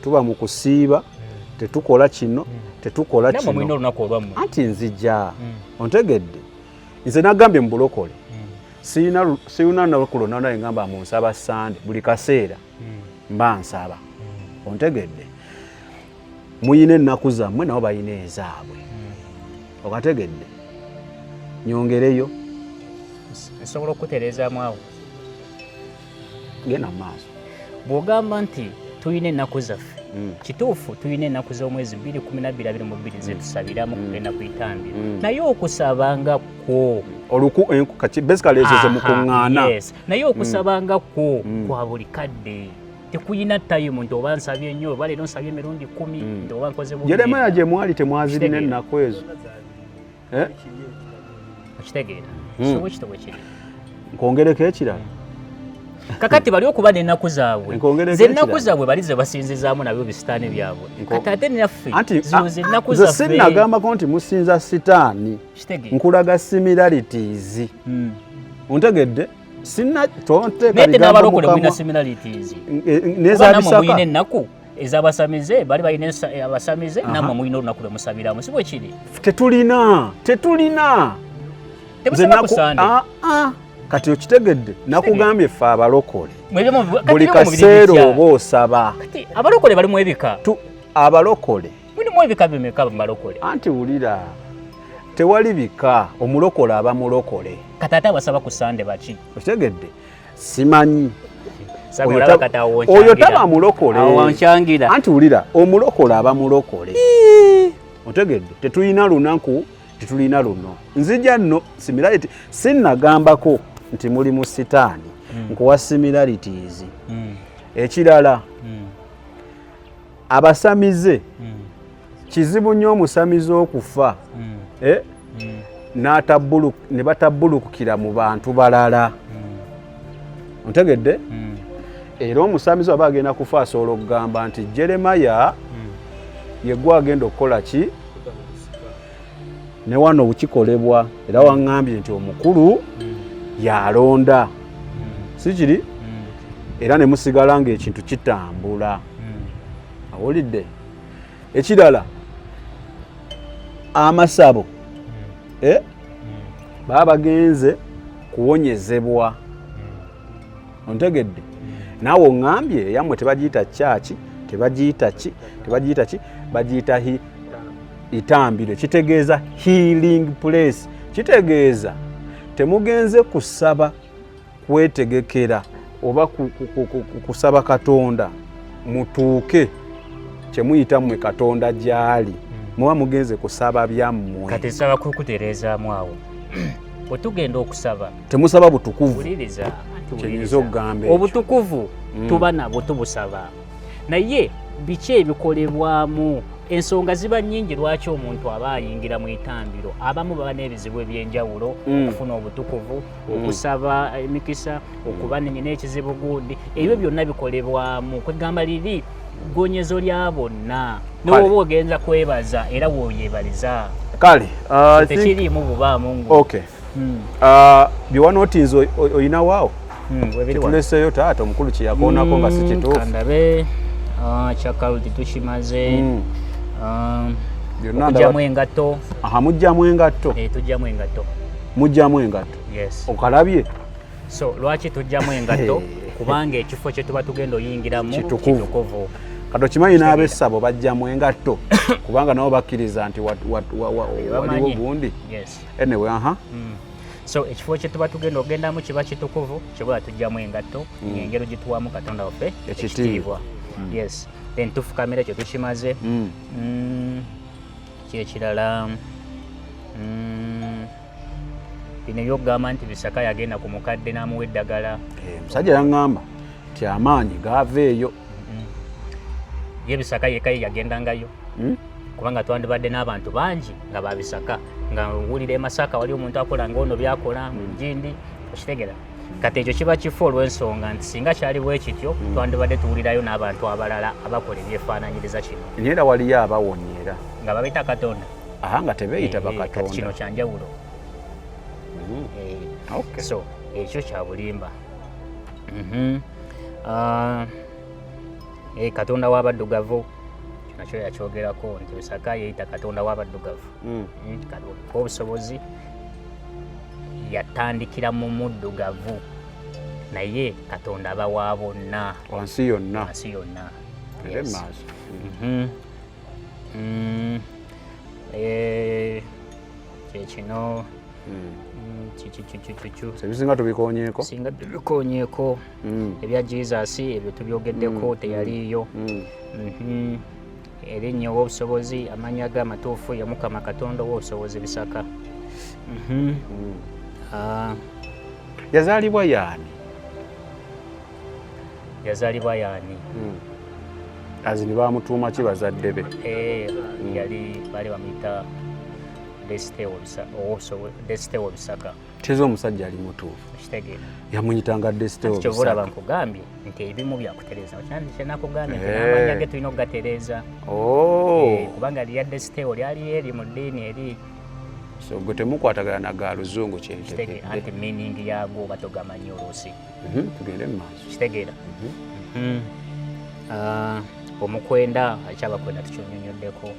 tuba mu kusiiba tetukola kino tetukola kino anti nzija ontegedde nze nagambye mu bulokole sirina nalukulo naye ngamba munsaba Sande buli kaseera mba nsaba ontegedde muyina ennaku zammwe nabo bayina ezaabwe okategedde nyongereyo nsobola okutereezaamu awo genda mu maaso bw'ogamba nti tuyina ennaku zaffe kituufu tuyina ennaku z'omwezi 2012 zetusabiramu kugenda kuyitambira naye okusabanga kwo basically ezo zemukuŋŋaana naye okusabanga kwo kwa buli kadde tekuyina tayimu nti oba nsabye nnyo oba leero nsabye emirundi 10 nti oba nkoze Yeremiya gye mwali temwazirina ennaku ezo okitegeera so ekitabo kiri nkongereko ekirala kakati bali okuba n'ennaku zaabwe z'ennaku zaabwe bali ze basinzizaamu nabyo bisitaani byabwe kati ate naffe zino z'ennaku zaffe sinnagambako nti musinza sitaani nkulaga similarities ontegedde naye n'abalokole mulina similarities kuba nammwe muyina ennaku ez'abasamize bali balina abasamize nammwe muyina olunaku lwe musabiramu si bwe kiri tetulina temusaba ku Sande kati okitegedde nakugambye ffe abalokole buli kaseera oba osaba abalokole balimu ebika abalokole mulimu ebika bimeka mubalokole anti wulira tewali bika omulokole aba mulokole kati ate abasaba ku Sande baki okitegedde simanyi oyo taba mulokole anti wulira omulokole aba mulokole otegedde tetulina lunaku tetulina luno nzija nno similarity sinnagambako nti muli mu sitaani nkuwa similarities ekirala abasamize kizibu nnyo omusamize okufa ne batabbulukukira mu bantu balala ontegedde era omusamize aba agenda kufa asobola okugamba nti Jeremaya yegwe agenda okukola ki ne wano bukikolebwa era waŋŋambye nti omukulu yalonda sikiri era ne musigala ng'ekintu kitambula awulidde ekirala amasabo baba bagenze kuwonyezebwa ontegedde naawe oŋŋambye eyammwe tebagiyita kyaki tebagiyita ki bagiyita itambiro kitegeeza healing place kitegeeza temugenze kusaba kwetegekera oba kusaba Katonda mutuuke kyemuyita mmwe Katonda gyali muba mugenze kusaba byammwe kati saba kukutereezaamu awo bwe tugenda okusaba temusaba butukuvu wuliriza kyenyinza okugamba obutukuvu tuba nabwo tubusaba naye biki ebikolebwamu ensonga ziba nnyingi lwaki omuntu aba ayingira mu itambiro abamu baba n'ebizibu eby'enjawulo okufuna obutukuvu okusaba emikisa okuba n'ekizibu gundi ebyo byonna bikolebwamu kwegamba liri gonyezo lya bonna n'oba ogenza kwebaza era woyebaliza kale tekiriimu bubaamu ngu okay byewanootinze oyinawaawo tetuleseeyo taata omukulu kyeyakoonako nga si kituufu kandabe kyakaluti tukimaze okugyamu engatto mujjamu engatto tujjamu engatto mujjamu engatto okalabye so lwaki tujjamu engatto kubanga ekifo kye tuba tugenda oyingiramu kitukuvu kati okimanyi n'abessabo bajjamu engatto kubanga nabo bakkiriza nti waliwo gundi anyway so ekifo kye tuba tugenda ogendamu kiba kitukuvu kibula tujjamu engatto ng'engero gituwamu Katonda waffe ekitiibwa yes then tufukamira kye tukimaze kyekirala bino ebyokugamba nti Bisaka yagenda ku mukadde n'amuwa eddagala omusajja yaŋŋamba nti amaanyi gaava eyo ye Bisaka yekka ye yagendangayo kubanga twandibadde n'abantu bangi nga babisaka nga wulira Masaka wali omuntu akola ng'ono byakola mu Njindi okitegera kati ekyo kiba kifo olw'ensonga nti singa kyali bwe kityo twandibadde tuwulirayo n'abantu abalala abakola ebyefaananyiriza kino era waliyo abawonyera nga babiyita Katonda nga tebeeyita bakatonda kati kino kyanjawulo so ekyo kya bulimba Katonda w'abaddugavu nakyo yakyogerako nti Bisaka yeeyita Katonda w'abaddugavu obusobozi yatandikira mu muddugavu naye Katonda aba wa bonna wansi yonna kyekino ebisinga tubikonyeeko ebya Jesus ebyo tubyogeddeko teyaliiyo erinnya ow'obusobozi amannya ge amatuufu ye Mukama Katonda ow'obusobozi Bisaka yazaalibwa yaani azini bamutuuma ki bazadde be yali bali bamuyita Desite Bisaka teza omusajja ali mutuufu kitegeera yamuyitanga Desite Bisaka kyobulaba nkugambye nti ebimu byakutereeza kyenakugambye nti n'amannya ge tulina okugatereeza kubanga lya Desite lyali eri mu ddiini eri so gwe temukwatagana na ga luzungu kitegeera anti meaning yaago oba togamanyi oluusi tugende mu maaso kitegeera omukwenda akyabakwenda tukyonyonyoddeko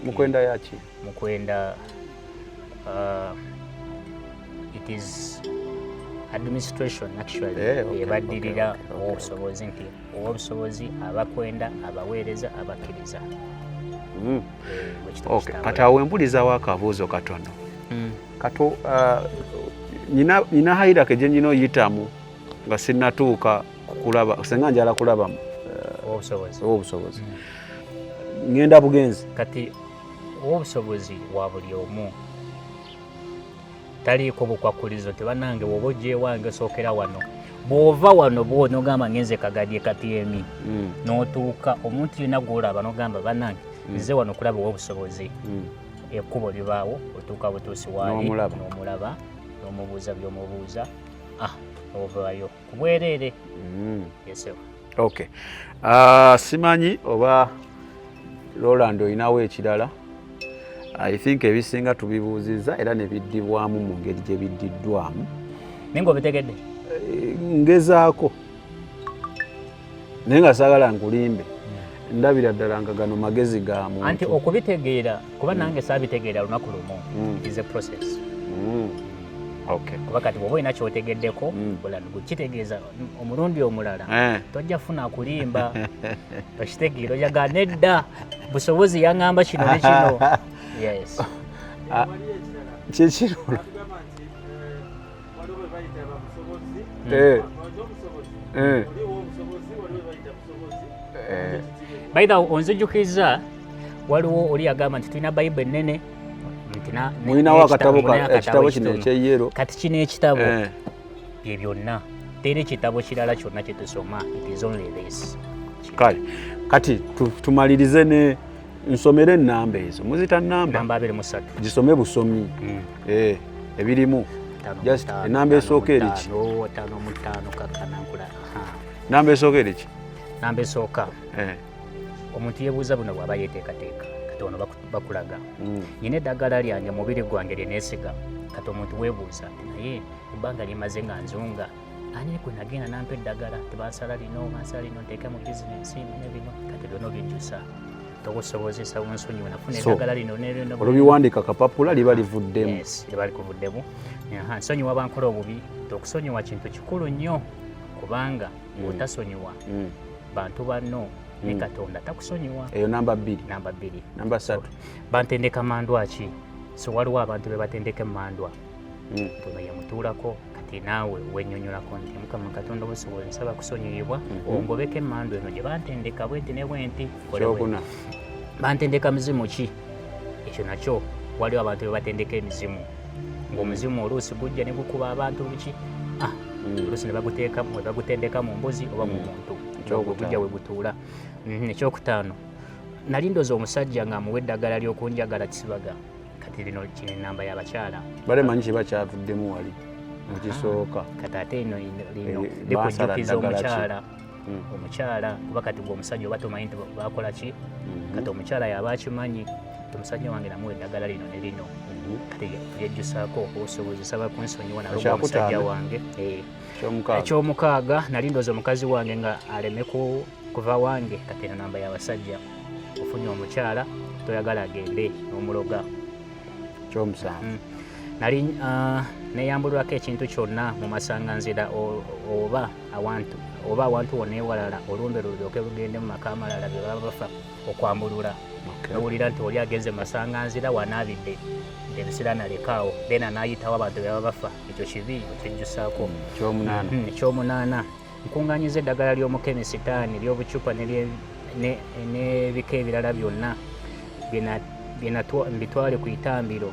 mukwenda yaki mukwenda it is administration actually ebaddirira obusobozi nti obusobozi abakwenda abaweereza abakkiriza kati awo embulizawo akabuuzo katono nina hayirake gye nyina oyitamu nga sinnatuuka kulaba senga njala kulaba obusobozi ngenda bugenzi kati obusobozi wa buli omu taliiko bukwakulizo tebanange woba ojja ewange sookera wano bw'ova wano nogamba ngenze kagadye katiemi n'otuuka omuntu yena gwolaba nogamba banange nze wano kulaba obusobozi ekkubo libaawo otuuka butuusi waali n'omulaba n'omubuuza by'omubuuza ovaayo ku bwereere yesewa. Okay. Simanyi oba Roland oyinawo ekirala. I think ebisinga tubibuuzizza era ne biddibwamu mu ngeri gye biddiddwamu. Ningo bitegedde? Ngezaako. Naye nga saagala nkulimbe. Ndabira ddala nga gano magezi ga muntu. Anti okubitegeera kuba nange saabitegeera lunaku lumu. It is a process. Okay. Kuba kati bw'oba olina ky'otegeddeko kitegeeza omulundi omulala tojja funa kulimba okitegeera ojaga nedda busobozi yaŋŋamba kino ne kino. Yes. Kikirula. Baida onzijukiriza waliwo oli yagamba nti tulina Bayibuli ennene mulinawo ekitabo kino ekyeyero kati kino ekitabo bye byonna teri ekitabo kirala kyonna kye tusoma it is only this. Kale kati tumalirize ne nsomere ennamba ezo muzita nnamba 23 gisome busomi ebirimu just enamba esooka eriki namba esooka eriki namba esooka omuntu yebuuza buno bw'aba yeteekateeka kati ono bakulaga nyina eddagala lyange mubiri gwange lyeneesiga kati omuntu weebuuza naye ebbanga limaze nga nzunga ani gwe nagenda nampa eddagala tebansala lino nteeka mu bizinensi nebino kati byonna byejjusa tokusobozesa bunsonyiwe nafuna eddagala lino nerino olubiwandiika kapapula liba livuddemu liba likuvuddemu nsonyiwa bankola obubi okusonyiwa kintu kikulu nnyo kubanga bw'otasonyiwa bantu banno ne Katonda takusonyiwa. Eyo namba 2. Namba 3. Bantendeka mandwa ki? So waliwo abantu be batendeke mandwa. Tono yamutuulako kati naawe wennyonnyolako nti Mukama Katonda obusobozi nsaba kusonyiyibwa ongobeke mandwa eno gye bantendeka bwenti ne bwenti. Bantendeka mizimu ki? Ekyo nakyo waliwo abantu be batendeka emizimu. Ng'omuzimu oluusi gujja ne gukuba abantu biki? Oluusi ne bagutendeka mu mbuzi oba mu muntu. Gujja we gutuula. Ekyokutaano nali ndooza omusajja ng'amuwa eddagala ly'okunjagala kisibaga kati lino kino ennamba y'abakyala balemanyi kiba kyavuddemu wali mukisooka kati ate ino likujjukiza omukyala kuba kati gwe omusajja oba tomanyi nti bakola ki kati omukyala yaba akimanyi ti omusajja wange namuwa eddagala lino ne lino kati yejjusaako obusobozi saba kunsonyiwa nalwo omusajja wange. Ekyomukaaga nali ndooza omukazi wange nga aleme kuva wange kati eno namba y'abasajja ofunye omukyala toyagala agende n'omuloga. Kyomusanvu nali neyambulwako ekintu kyonna mu masanganzira oba awantu wonna ewalala olumbe lulyoke lugende mu maka amalala bye baba bafa okwambulula nowulira nti oli agenze mu masanganzira wanaabidde ebisira nalekaawo then anaayitawo abantu bye baba bafa ekyo kibi okyejjusaako. Ekyomunaana nkungaanyiza eddagala ly'omukemisitaani ly'obucupa n'ebika ebirala byonna mbitwale ku itambiro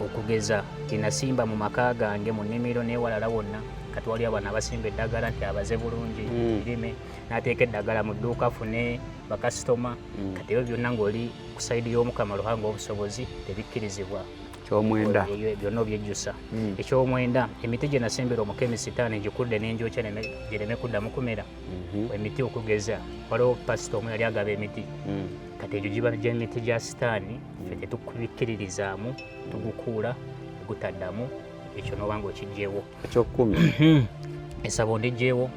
okugeza byenasimba mu maka gange mu nnimiro n'ewalala wonna kati wali abantu abasimba eddagala nti abaze bulungi birime n'ateeka eddagala mu dduuka afune bakasitoma kati ebyo byonna ng'oli ku sayidi y'Omukama Ruhanga obusobozi tebikkirizibwa. Kyomwenda byonna obyejjusa. Ekyomwenda emiti gye nasimbira omukemisitaani ngikudde n'enjokya gireme kuddamu kumera emiti okugeza waliwo pasita omu yali agaba emiti kati egyo giba gy'emiti gya sitaani ffe tetukubikkiririzaamu tugukuula gutaddamu ekyo n'oba ng'okigyewo. Ekyokumi esabo ndigyewo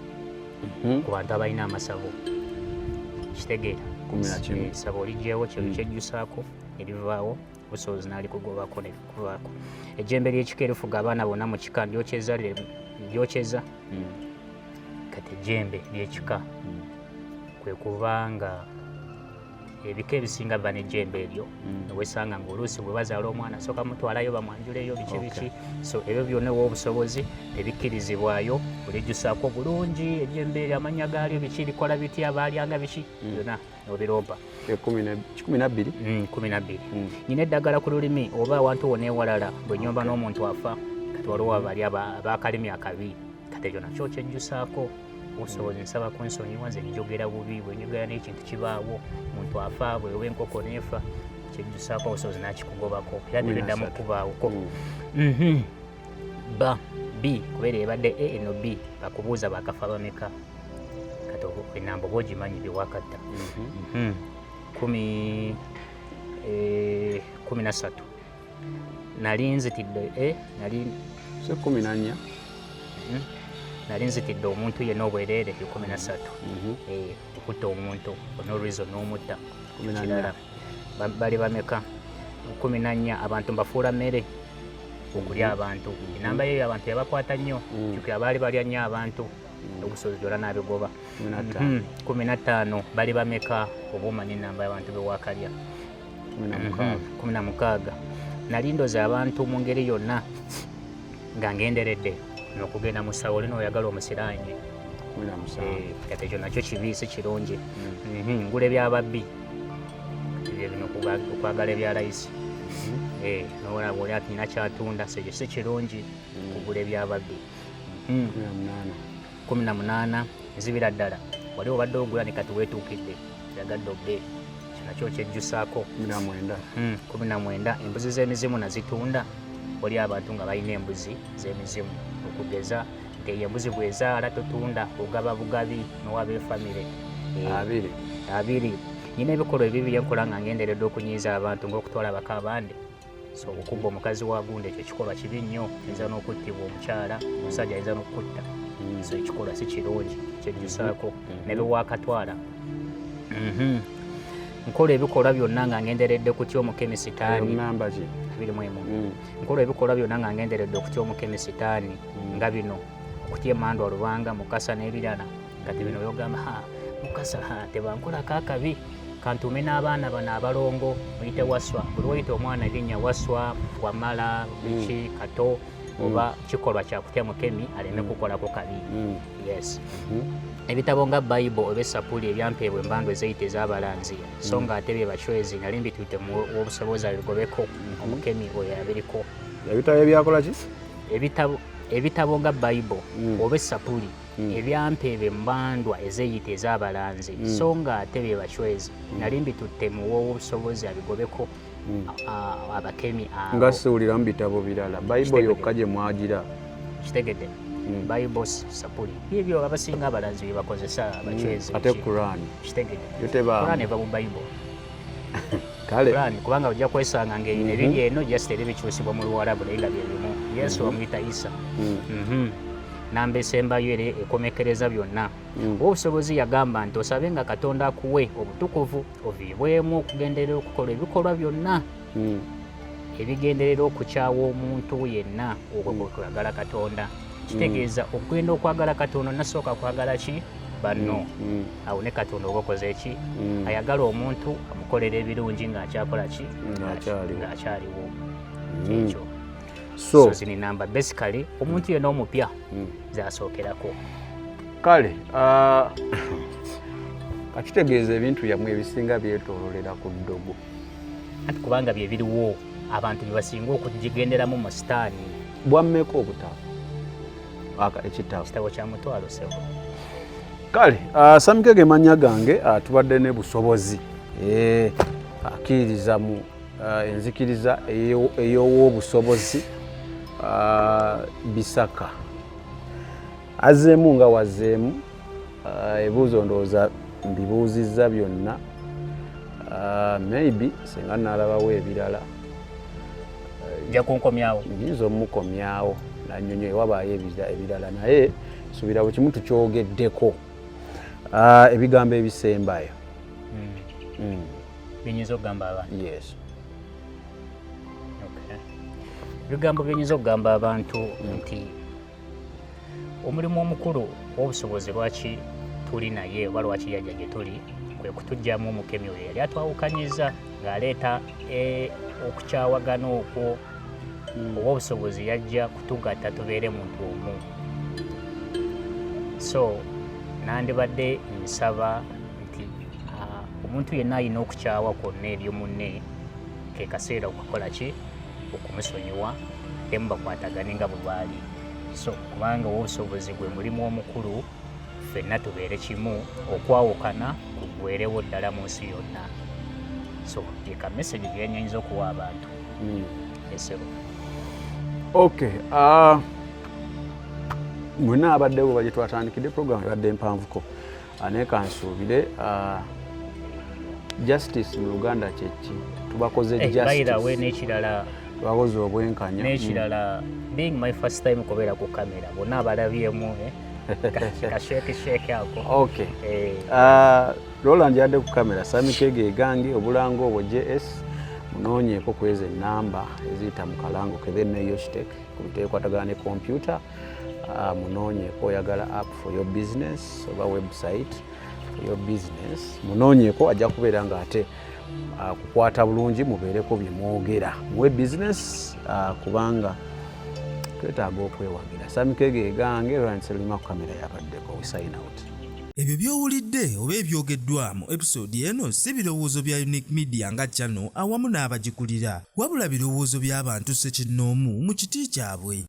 ku bantu abalina amasabo kitegeera esabo oligyewo kyebyo kyejjusaako erivaawo busobozi naali kugobako nekuvaako. Ejjembe ly'ekika erifuga abaana bonna mu kika lyokyeza kati ejjembe ly'ekika kwe kubanga ebika ebisinga biba n'ejjembe eryo newesanga ng'oluusi bwe bazaala omwana asooka mutwalayo bamwanjuleyo biki so ebyo byonna obusobozi ebikkirizibwayo olijjusaako bulungi ejjembe eryo amanya gaalyo biki likola bitya baalyanga biki byonna obirompa 12 nyina eddagala ku lulimi oba awantu wonna ewalala bwe nyomba n'omuntu afa kati waliwo abali ab'akalimi akabi kati ekyo nakyo kyejjusaako obusobozi nsaba kunsonyiwa nze njogera bubi bwe njogera n'ekintu kibaawo omuntu afa bwewe enkoko neefa kyejjusaako obusobozi nakikugobako era tebiddamu kubaawoko b kubeera ebadde a eno b bakubuuza bakafa bameka kati enamba oba ogimanyi biwakatta 13 nali nzitidde se 14 nali nzitidde omuntu yenna obwereere 13 okutta omuntu no reason n'omutta kirala bali bameka 14 abantu mbafuula mmere okulya abantu enamba yeyo abantu yabakwata nnyo kyukira baali balya nnyo abantu obusobozi gy'ola n'abigoba 15 bali bameka oba omanyi enamba y'abantu bewakalya 16 nali ndoza abantu mu ngeri yonna nga ngenderedde n'okugenda mu ssawo oli n'oyagala omusiraanye kati ekyo nakyo kibi si kirungi ngula ebyababbi bino okwagala ebya layisi nolaba oli atina kyatunda sekyo si kirungi kugula ebyababbi 18 nzibira ddala wali obadde ogula ne kati weetuukidde yagadde obbe kyo nakyo kyejjusaako 19 embuzi z'emizimu nazitunda oli abantu nga balina embuzi z'emizimu okugeza nti eyo embuzi bwezaala totunda ogaba bugabi n'owabeefamire 2 nyina ebikolwa ebibi byenkola nga ngenderedde okunyiiza abantu ng'okutwala abaka abandi so okubba omukazi wa gundi ekyo ekikolwa kibi nnyo ayinza n'okuttibwa omukyala omusajja ayinza n'okutta so ekikolwa si kirungi kyejjusaako nebiwaakatwala nkola ebikolwa byonna nga ngenderedde kutya omukemisitaani nkola ebikolwa byonna nga ngenderedde okutya omukemisitaani nga bino okutya emandwa lubanga mukasa n'ebirala kati bino byogamba mukasa tebankolako akabi kantume n'abaana bano abalongo muyite waswa buli wayita omwana erinnya waswa wamala biki kato oba kikolwa kyakutya mukemi aleme kukolako kabi yes ebitabo nga bayibuli oba esapuli ebyampeebwa embandwa ezeyita ez'abalanzi so nga ate bye bacwezi nali mbituute obusobozi abigobeko omukemi oyo abiriko ebitabo ebyakola ki ebitabo nga bayibuli oba esapuli ebyampeebwa embandwa ezeyita ez'abalanzi so nga ate bye bacwezi nali mbitutte muwowa obusobozi abigobeko abakemi abo nga siwulira mu bitabo birala bayibuli yokka gye mwagira kitegedde bayibuli sapuli ebyo abasinga abalanzi bye bakozesa abacwezi ate kurani kitegedde yoteba kurani eva mu bayibuli kale kurani kubanga ojja kwesanga ng'erino ebiri eno just eri bikyusibwa mu luwalabu naye nga bye bimu yesu bamuyita isa namba esembayo ere ekomekereza byonna obusobozi yagamba nti osabe nga katonda akuwe obutukuvu oviibwemu okugenderera okukola ebikolwa byonna ebigenderera okukyawa omuntu yenna okwagala katonda kitegeeza okugenda okwagala katonda nasooka kwagala ki banno awo ne katonda oba okoze eki ayagala omuntu amukolera ebirungi ng'akyakola ki ng'akyaliwo ekyo so zini namba basically omuntu yenna omupya zasookerako kale kakitegeeza ebintu yamwe ebisinga byetoololera ku ddogo anti kubanga bye biriwo abantu bye basinga okugigenderamu mu sitaani bwammeka obutabo ekitabo kya mutwalo sebo kale Samikege mannya gange tubadde ne busobozi akkiririza mu enzikiriza ey'owobusobozi Bisaka azeemu nga wazeemu ebibuuzo ndowooza mbibuuzizza byonna maybe singa nalabawo ebirala nja kunkomyawo nyinza omukomyawo nanyonyoye wabaayo ebirala naye subira bwe kimu tukyogeddeko ebigambo ebisembayo byenyinza okugamba abantu yes ebigambo byenyinza okugamba abantu nti omulimu omukulu w'obusobozi lwaki tuli naye oba lwaki yajja gye tuli kwe kutujjamu omukemi oyo yali atwawukanyiza ng'aleeta okukyawagana okwo oba obusobozi yajja kutugatta tubeere muntu omu. So nandibadde nsaba nti omuntu yenna alina okukyawa kwonna ebyo munne ke kaseera okukola ki okumusonyiwa ate mubakwatagane nga bwe baali. So kubanga obusobozi gwe mulimu omukulu, ffenna tubeere kimu, okwawukana kuggwerewo ddala mu nsi yonna. So yeka message gye nyinza okuwa abantu. Esebo. Okay. Mwena abaddewo baje twatandikidde program yabadde mpanvuko. Naye kansuubire justice mu Luganda kyeki tubakoze justice. By the way, n'ekirala bakoze obwenkanya. N'ekirala being my first time kubeera ku kamera bonna abalabyemu kasheke ako. Okay. Roland yadde ku kamera, Sami Kege gange obulango obwo JS munoonyeeko kweza ennamba eziyita mu kalango kebenne Yostek kubiteekwatagana ne computer. Munoonyeeko oyagala app for your business oba website for your business, munoonyeeko ajja kubeera nga ate kukwata bulungi mubeereko bye mwogera muwe business kubanga twetaaga okwewagira. Sami Kege gange lwanselima ku kamera yabaddeko. We sign out. Ebyo by'owulidde oba ebyogeddwa mu episode eno si birowoozo bya Unique Media nga channel awamu n'abagikulira, wabula birowoozo by'abantu ssekinnoomu mu kiti kyabwe.